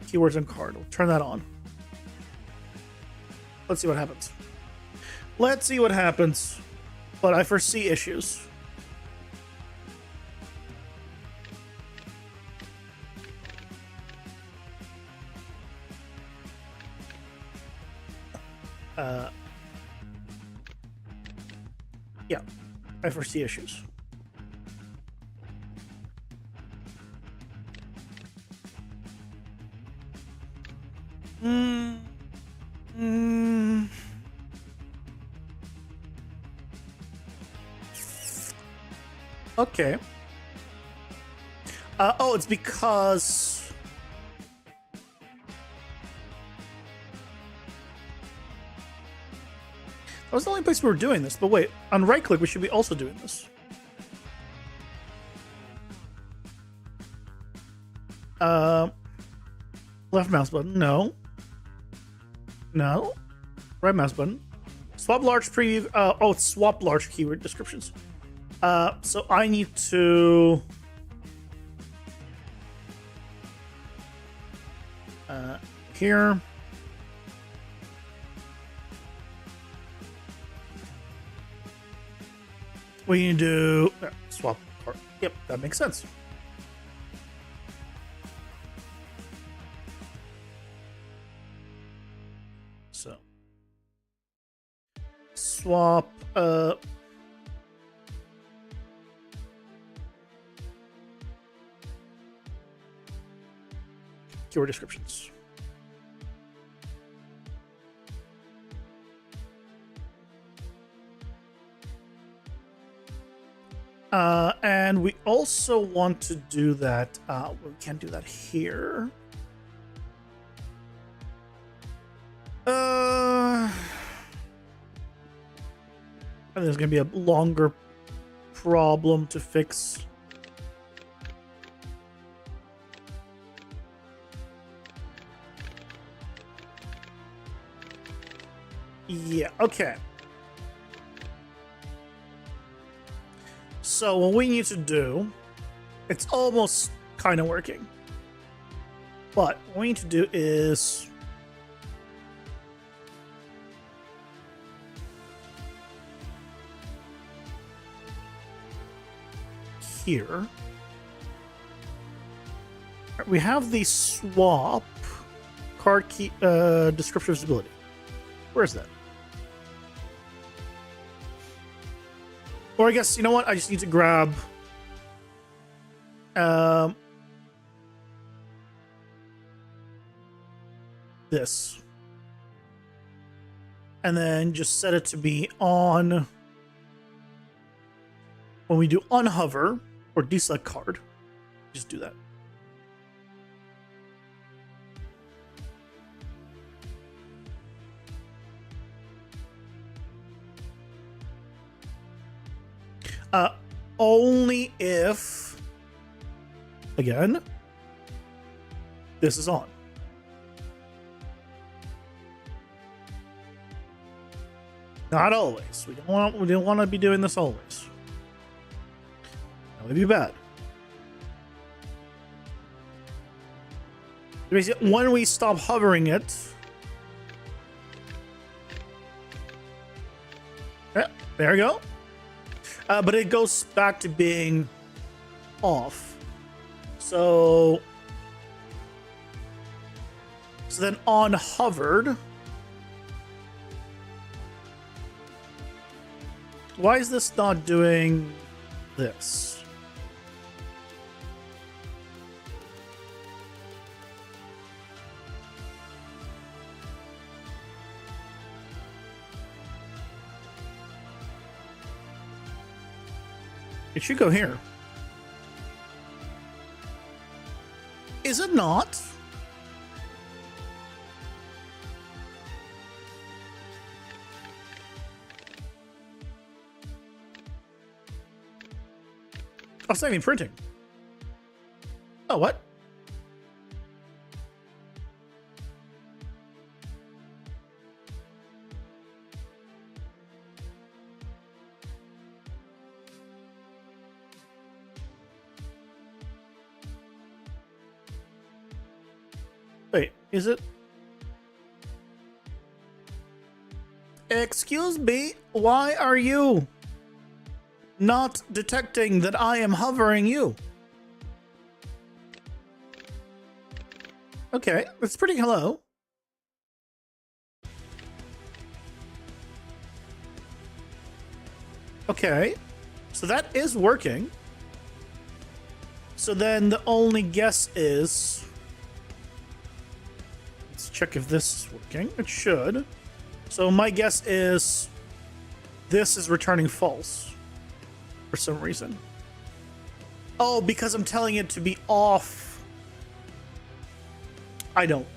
Keywords and card. We'll turn that on. Let's see what happens. Let's see what happens. But I foresee issues. Yeah. I foresee issues. Okay. Oh, it's because that was the only place we were doing this. But wait, on right click, we should be also doing this. Left mouse button, no. No. Right mouse button. Swap large preview. Oh, it's swap large keyword descriptions. So I need to. Here. we can do swap card. Yep, that makes sense. So swap keyword descriptions. And we also want to do that. We can't do that here. I think there's gonna be a longer problem to fix. Yeah, okay. So what we need to do, it's almost kind of working. But what we need to do is here. We have the swap card key descriptive stability. Where is that? Or I guess, you know what? I just need to grab this. And then just set it to be on when we do unhover or deselect card. Just do that. Only if, again, this is on. Not always. We don't want to be doing this always. That would be bad. When we stop hovering it, yeah, there we go. But it goes back to being off. So then on hovered. Why is this not doing this? It should go here. Is it not? Oh, it's not even printing. Oh, what? Wait, is it? Excuse me, why are you not detecting that I am hovering you? Okay, that's pretty hello. Okay, so that is working. So then the only guess is, let's check if this is working. It should. So my guess is this is returning false for some reason. Oh, because I'm telling it to be off. I don't.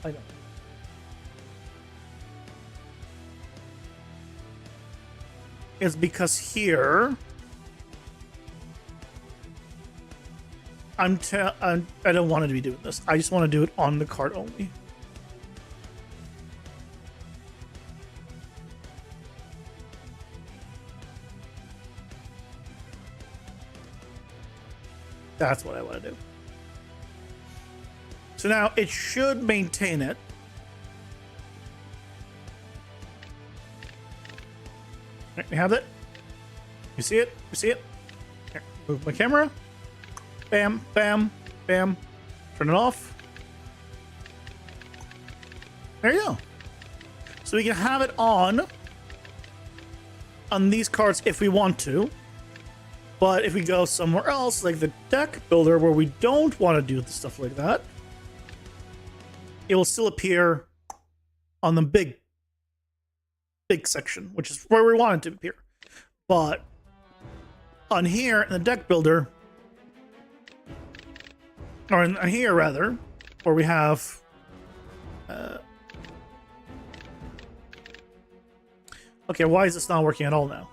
It's because here I don't want it to be doing this. I just want to do it on the card only. That's what I want to do. So now it should maintain it. Right, we have it. You see it? You see it? Here, move my camera. Bam, bam, bam. Turn it off. There you go. So we can have it on these cards if we want to. But if we go somewhere else, like the deck builder, where we don't want to do the stuff like that, it will still appear on the big section, which is where we want it to appear. But on here in the deck builder, or in here rather, where we have okay, why is this not working at all now?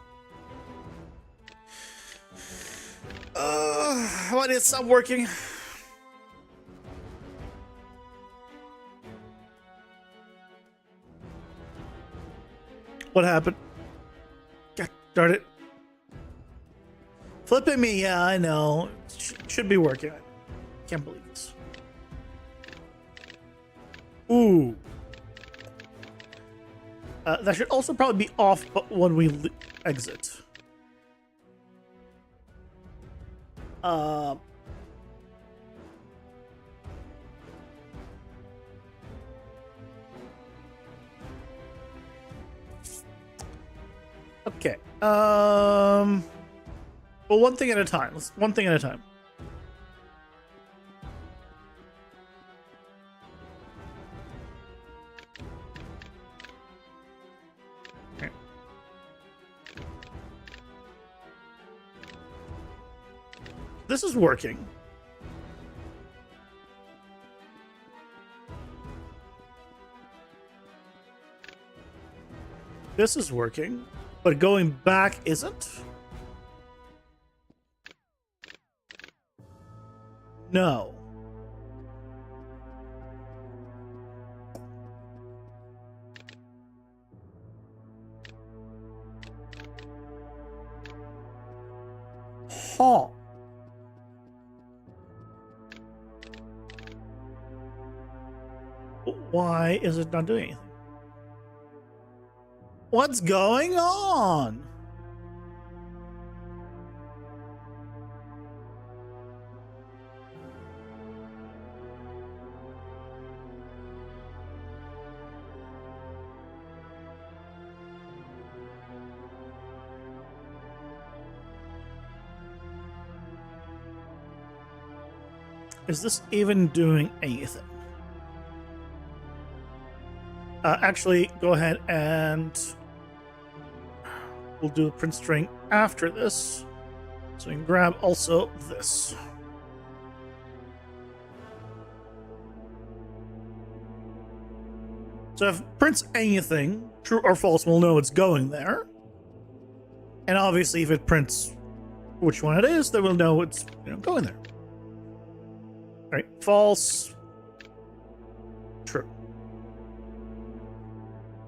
Why did it stop working? What happened? God darn it. Flipping me, yeah, I know. Should be working. I can't believe this. Ooh. That should also probably be off when we exit. Okay. Well, one thing at a time. One thing at a time. Okay. This is working. This is working, but going back isn't? No. Huh. Why is it not doing anything? What's going on? Is this even doing anything? Actually, go ahead and we'll do the print string after this. So we can grab also this. So if it prints anything, true or false, we'll know it's going there. And obviously if it prints which one it is, then we'll know it's going there. All right, false, true.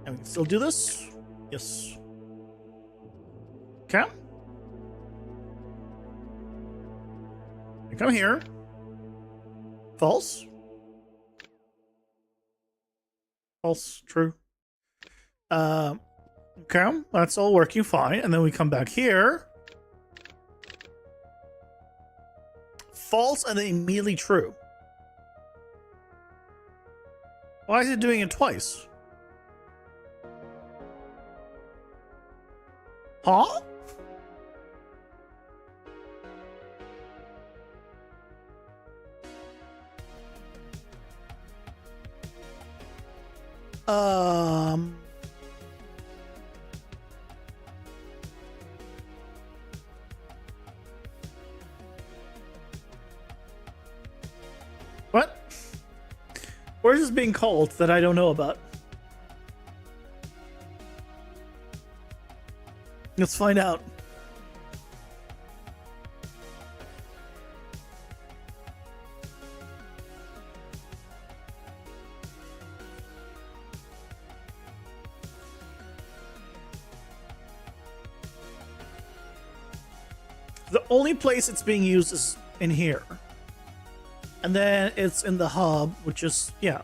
And we can still do this? Yes. Okay. We come here. False. False, true. Okay, that's all working fine. And then we come back here. False and then immediately true. Why is it doing it twice? Huh? What? Where's this being called that I don't know about? Let's find out. The only place it's being used is in here. And then it's in the hub, which is, yeah,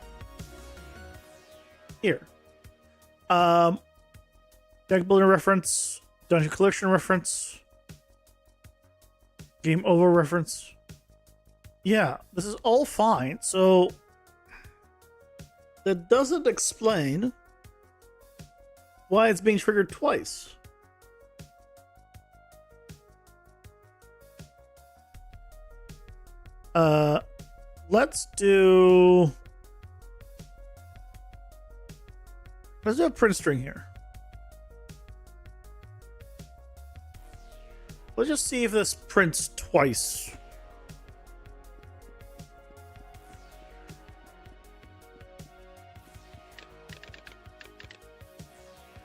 here. Deck builder reference, dungeon collection reference. Game over reference. Yeah, this is all fine. So that doesn't explain why it's being triggered twice. Let's do a print string here. Let's just see if this prints twice.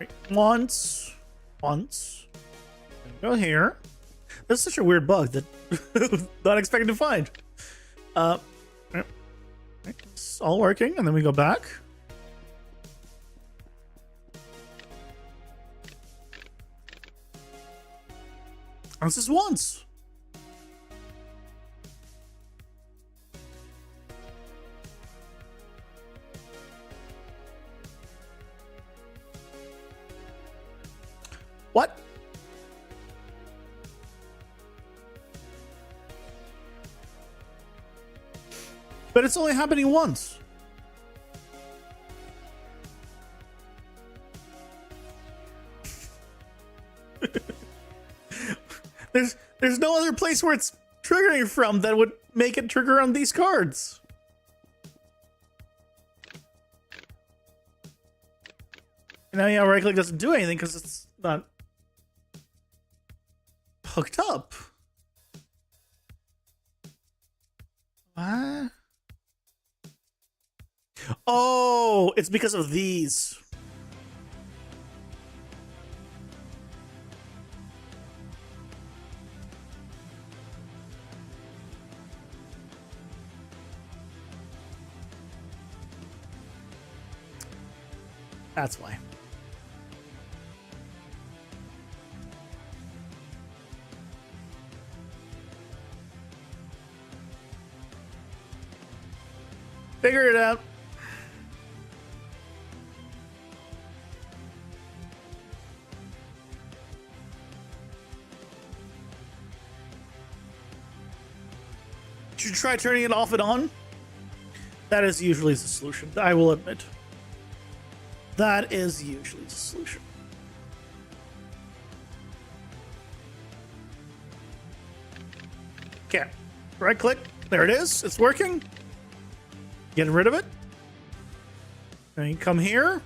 Right, once. Go here. This is such a weird bug that not expecting to find. It's all working, and then we go back. And this is once. What? But it's only happening once. There's no other place where it's triggering from that would make it trigger on these cards. And now, yeah, right click doesn't do anything because it's not hooked up. What? Oh, it's because of these. That's why. Figure it out. Should you try turning it off and on? That is usually the solution, I will admit. That is usually the solution. Okay. Right click. There it is. It's working. Getting rid of it. Then you come here.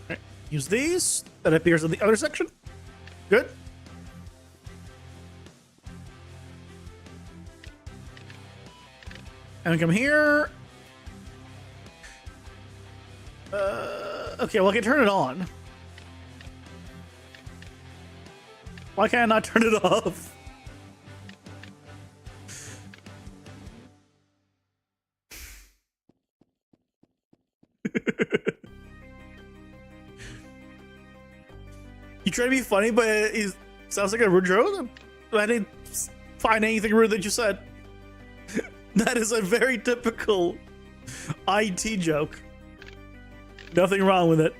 Right. Use these. That appears in the other section. Good. And we come here. Okay, well, I can turn it on. Why can't I not turn it off? You try to be funny, but it sounds like a rude joke. I didn't find anything rude that you said. That is a very typical IT joke. Nothing wrong with it.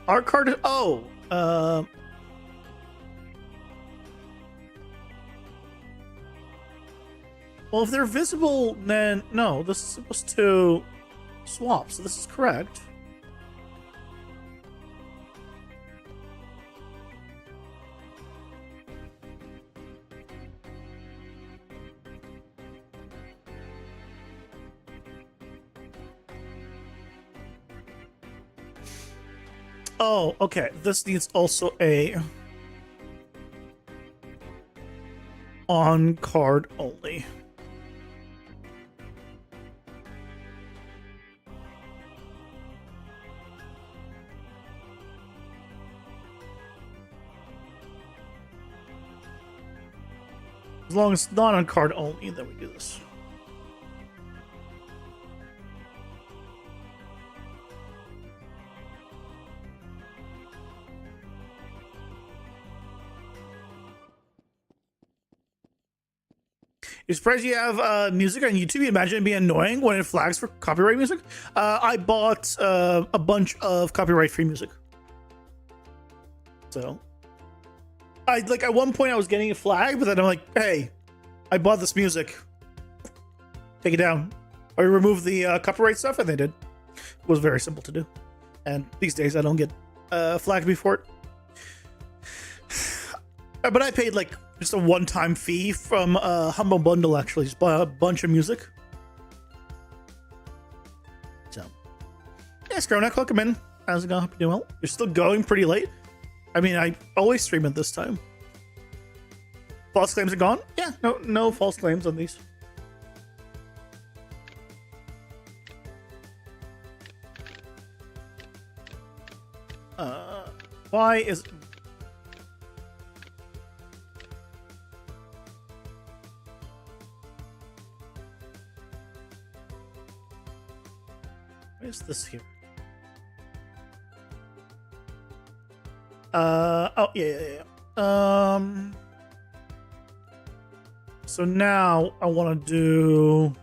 Our card. Oh. Well, if they're visible, then no. This is supposed to swap, so this is correct. Oh, okay. This needs also a on card only. As long as it's not on card only, then we do this. You're surprised you have music on YouTube? You imagine it being annoying when it flags for copyright music? I bought a bunch of copyright-free music. So, at one point I was getting a flag, but then I'm like, hey, I bought this music. Take it down. Or remove the copyright stuff, and they did. It was very simple to do. And these days I don't get flagged before it. But I paid like just a one-time fee from Humble Bundle, actually. Just bought a bunch of music. So, yeah, Skronek, welcome in. How's it going? Hope you're doing well. You're still going pretty late. I mean, I always stream at this time. False claims are gone? Yeah, no false claims on these. Why is... What is this here? Oh, yeah. So now I want to do...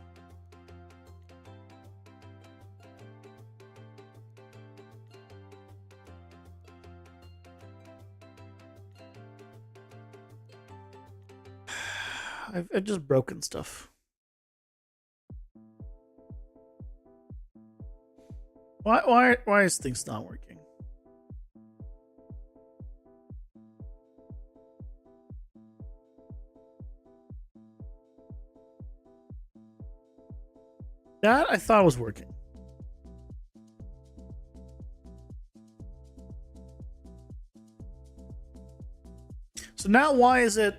I've just broken stuff. Why is things not working? That I thought was working. So now why is it...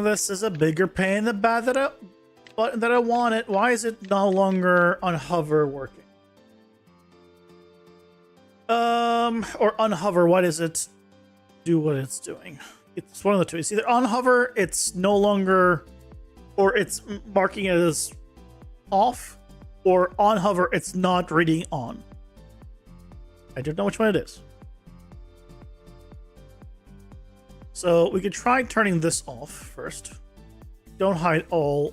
This is a bigger pain in the butt that I want it. Why is it no longer on hover working? Or on hover, why does it do what it's doing? It's one of the two. It's either on hover, it's no longer, or it's marking it as off, or on hover, it's not reading on. I don't know which one it is. So we could try turning this off first. Don't hide all.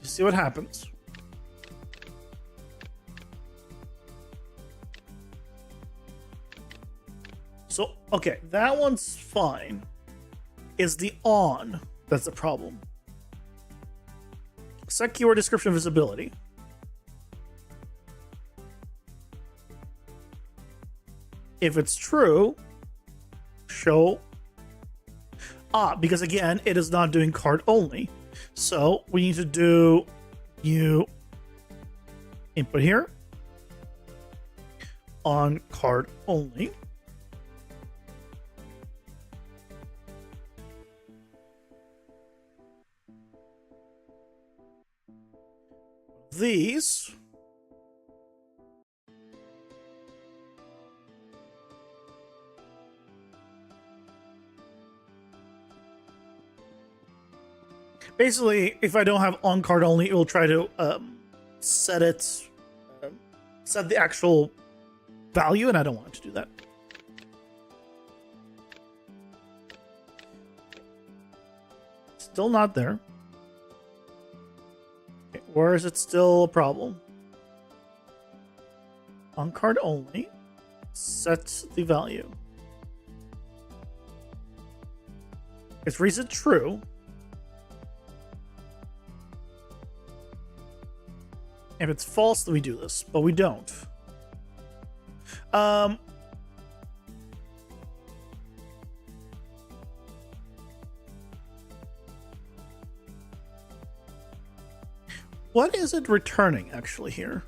You see what happens. So, okay, that one's fine. Is the on that's the problem. Set keyword description visibility. If it's true, show. Because again, it is not doing card only. So we need to do new input here on card only. These. Basically, if I don't have on card only, it will try to set the actual value, and I don't want it to do that. Still not there. Okay, where is it still a problem? On card only, set the value. If reason true. If it's false, then we do this, but we don't. What is it returning actually here?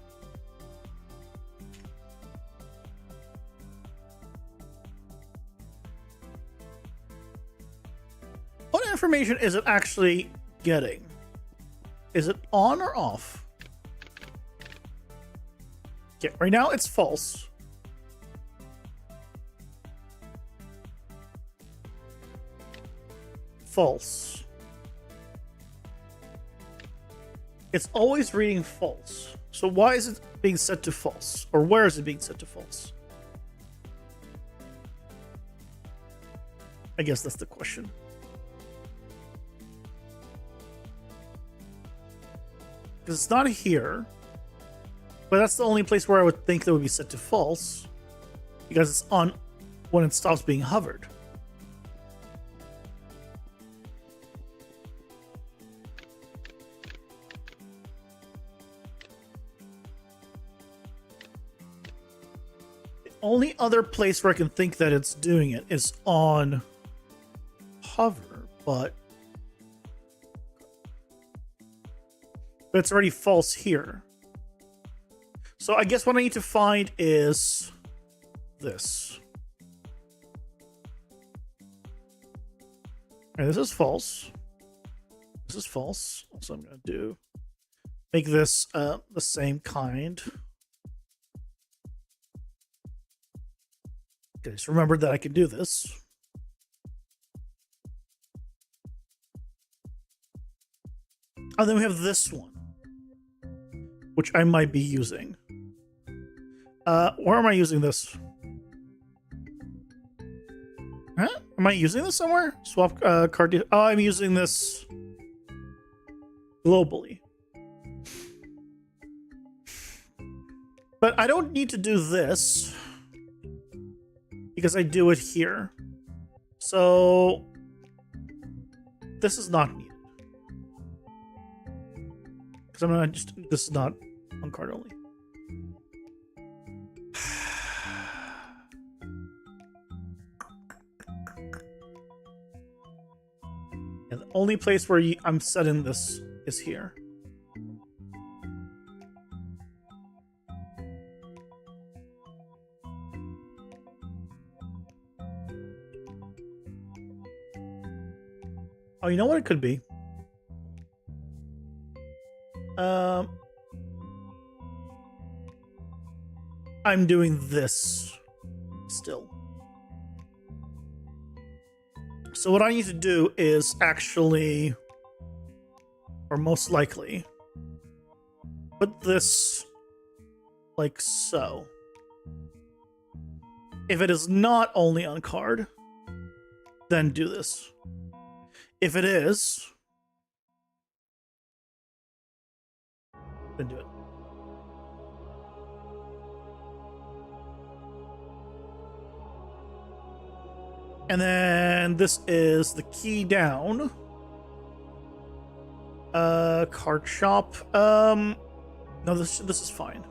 What information is it actually getting? Is it on or off? Okay, right now it's false. False. It's always reading false. So why is it being set to false? Or where is it being set to false? I guess that's the question. Because it's not here. But that's the only place where I would think that would be set to false. Because it's on when it stops being hovered. The only other place where I can think that it's doing it is on hover, but it's already false here. So I guess what I need to find is this. Okay, this is false. This is false. So I'm gonna do make this the same kind. Okay, just remember that I can do this. And then we have this one, which I might be using. Where am I using this? Huh? Am I using this somewhere? Swap card. Oh, I'm using this globally. But I don't need to do this because I do it here. So this is not needed. Because I'm gonna just, this is not on card only. And the only place where I'm setting this is here. Oh, you know what it could be? I'm doing this still. So what I need to do is actually, or most likely, put this like so. If it is not only on card, then do this. If it is, then do it. And then this is the key down. Card shop. No, this is fine.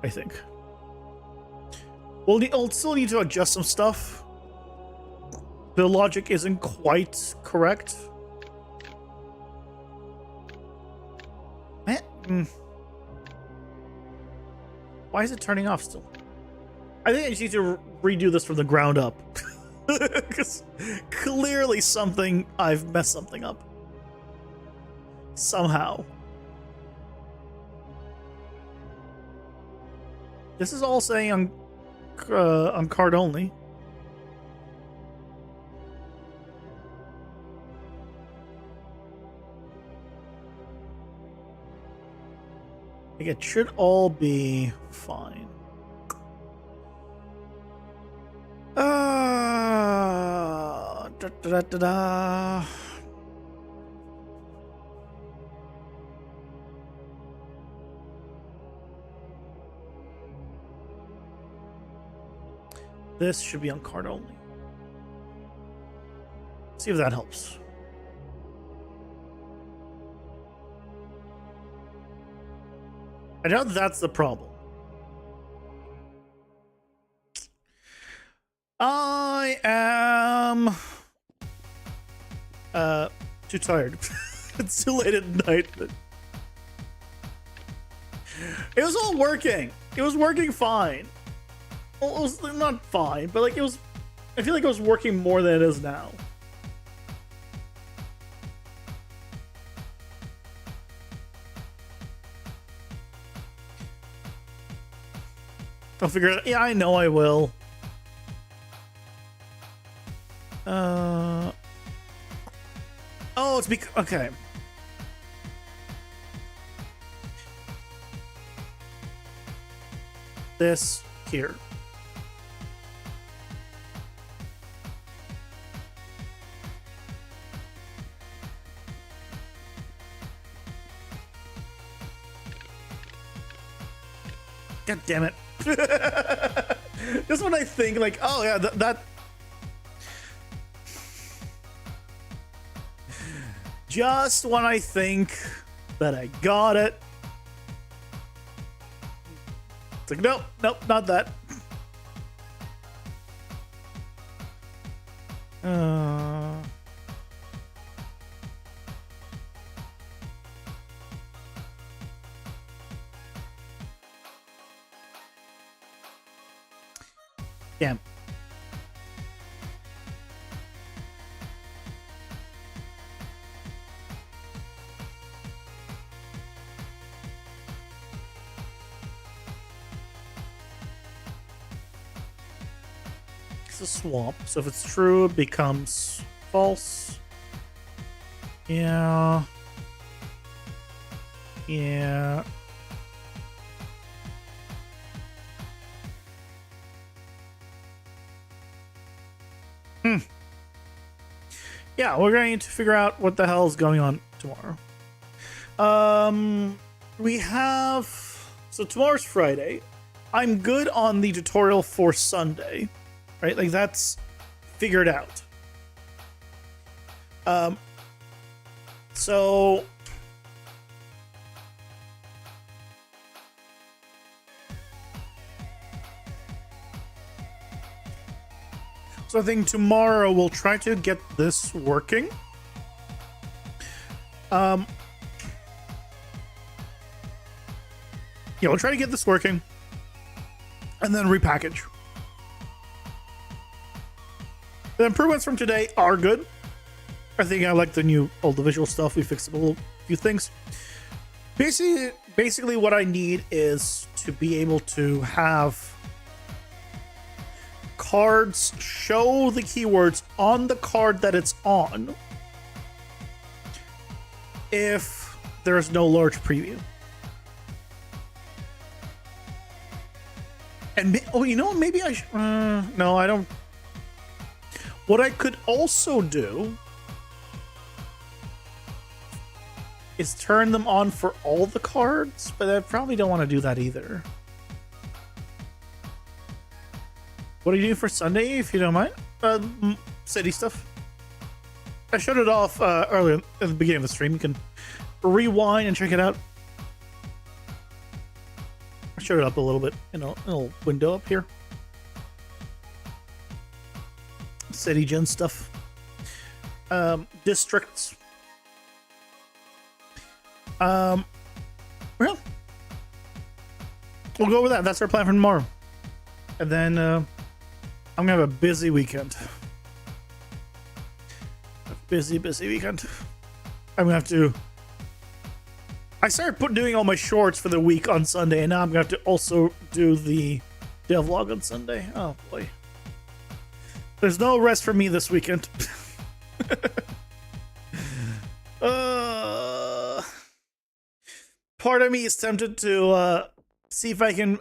I think. We'll still need to adjust some stuff. The logic isn't quite correct. Why is it turning off still? I think I just need to redo this from the ground up. Because clearly I've messed something up. Somehow. This is all saying on card only. Like it should all be fine. This should be on card only. See if that helps. I doubt that's the problem. I am too tired. It's too late at night. It was all working. It was working fine. Well, it was not fine, but like it was. I feel like it was working more than it is now. I'll figure it out. Yeah, I know I will. Oh, it's because... Okay. this here. God damn it. Just when I think like, oh yeah, that just when I think that I got it, it's like, nope, not that. Damn. It's a swamp, so if it's true, it becomes false. Yeah. Yeah. Yeah, we're going to figure out what the hell is going on tomorrow. We have... So tomorrow's Friday. I'm good on the tutorial for Sunday. Right? Like, that's figured out. So... So I think tomorrow we'll try to get this working. Yeah, we'll try to get this working and then repackage. The improvements from today are good. I think I like all the visual stuff. We fixed a few things. Basically what I need is to be able to have cards show the keywords on the card that it's on if there's no large preview. And you know, maybe I should, no, I don't. What I could also do is turn them on for all the cards, but I probably don't want to do that either. What do you do for Sunday, if you don't mind? City stuff. I showed it off earlier at the beginning of the stream. You can rewind and check it out. I showed it up a little bit in a little window up here. City gen stuff. Districts. Well, we'll go with that. That's our plan for tomorrow. And then I'm gonna have a busy weekend. Busy weekend. I'm gonna have to. I started doing all my shorts for the week on Sunday, and now I'm gonna have to also do the devlog on Sunday. Oh boy. There's no rest for me this weekend. Part of me is tempted to see if I can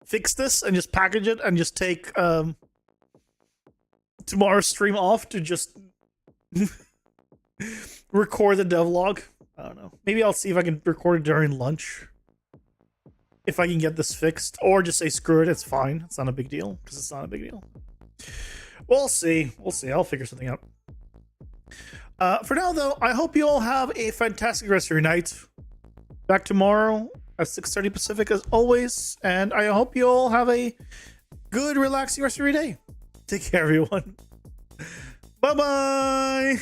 fix this and just package it and just take tomorrow's stream off to just record the devlog. I don't know. Maybe I'll see if I can record it during lunch. If I can get this fixed. Or just say screw it, it's fine. It's not a big deal. Because it's not a big deal. We'll see. We'll see. I'll figure something out. For now, though, I hope you all have a fantastic rest of your night. Back tomorrow at 6:30 Pacific as always. And I hope you all have a good, relaxing rest of your day. Take care, everyone. Bye-bye.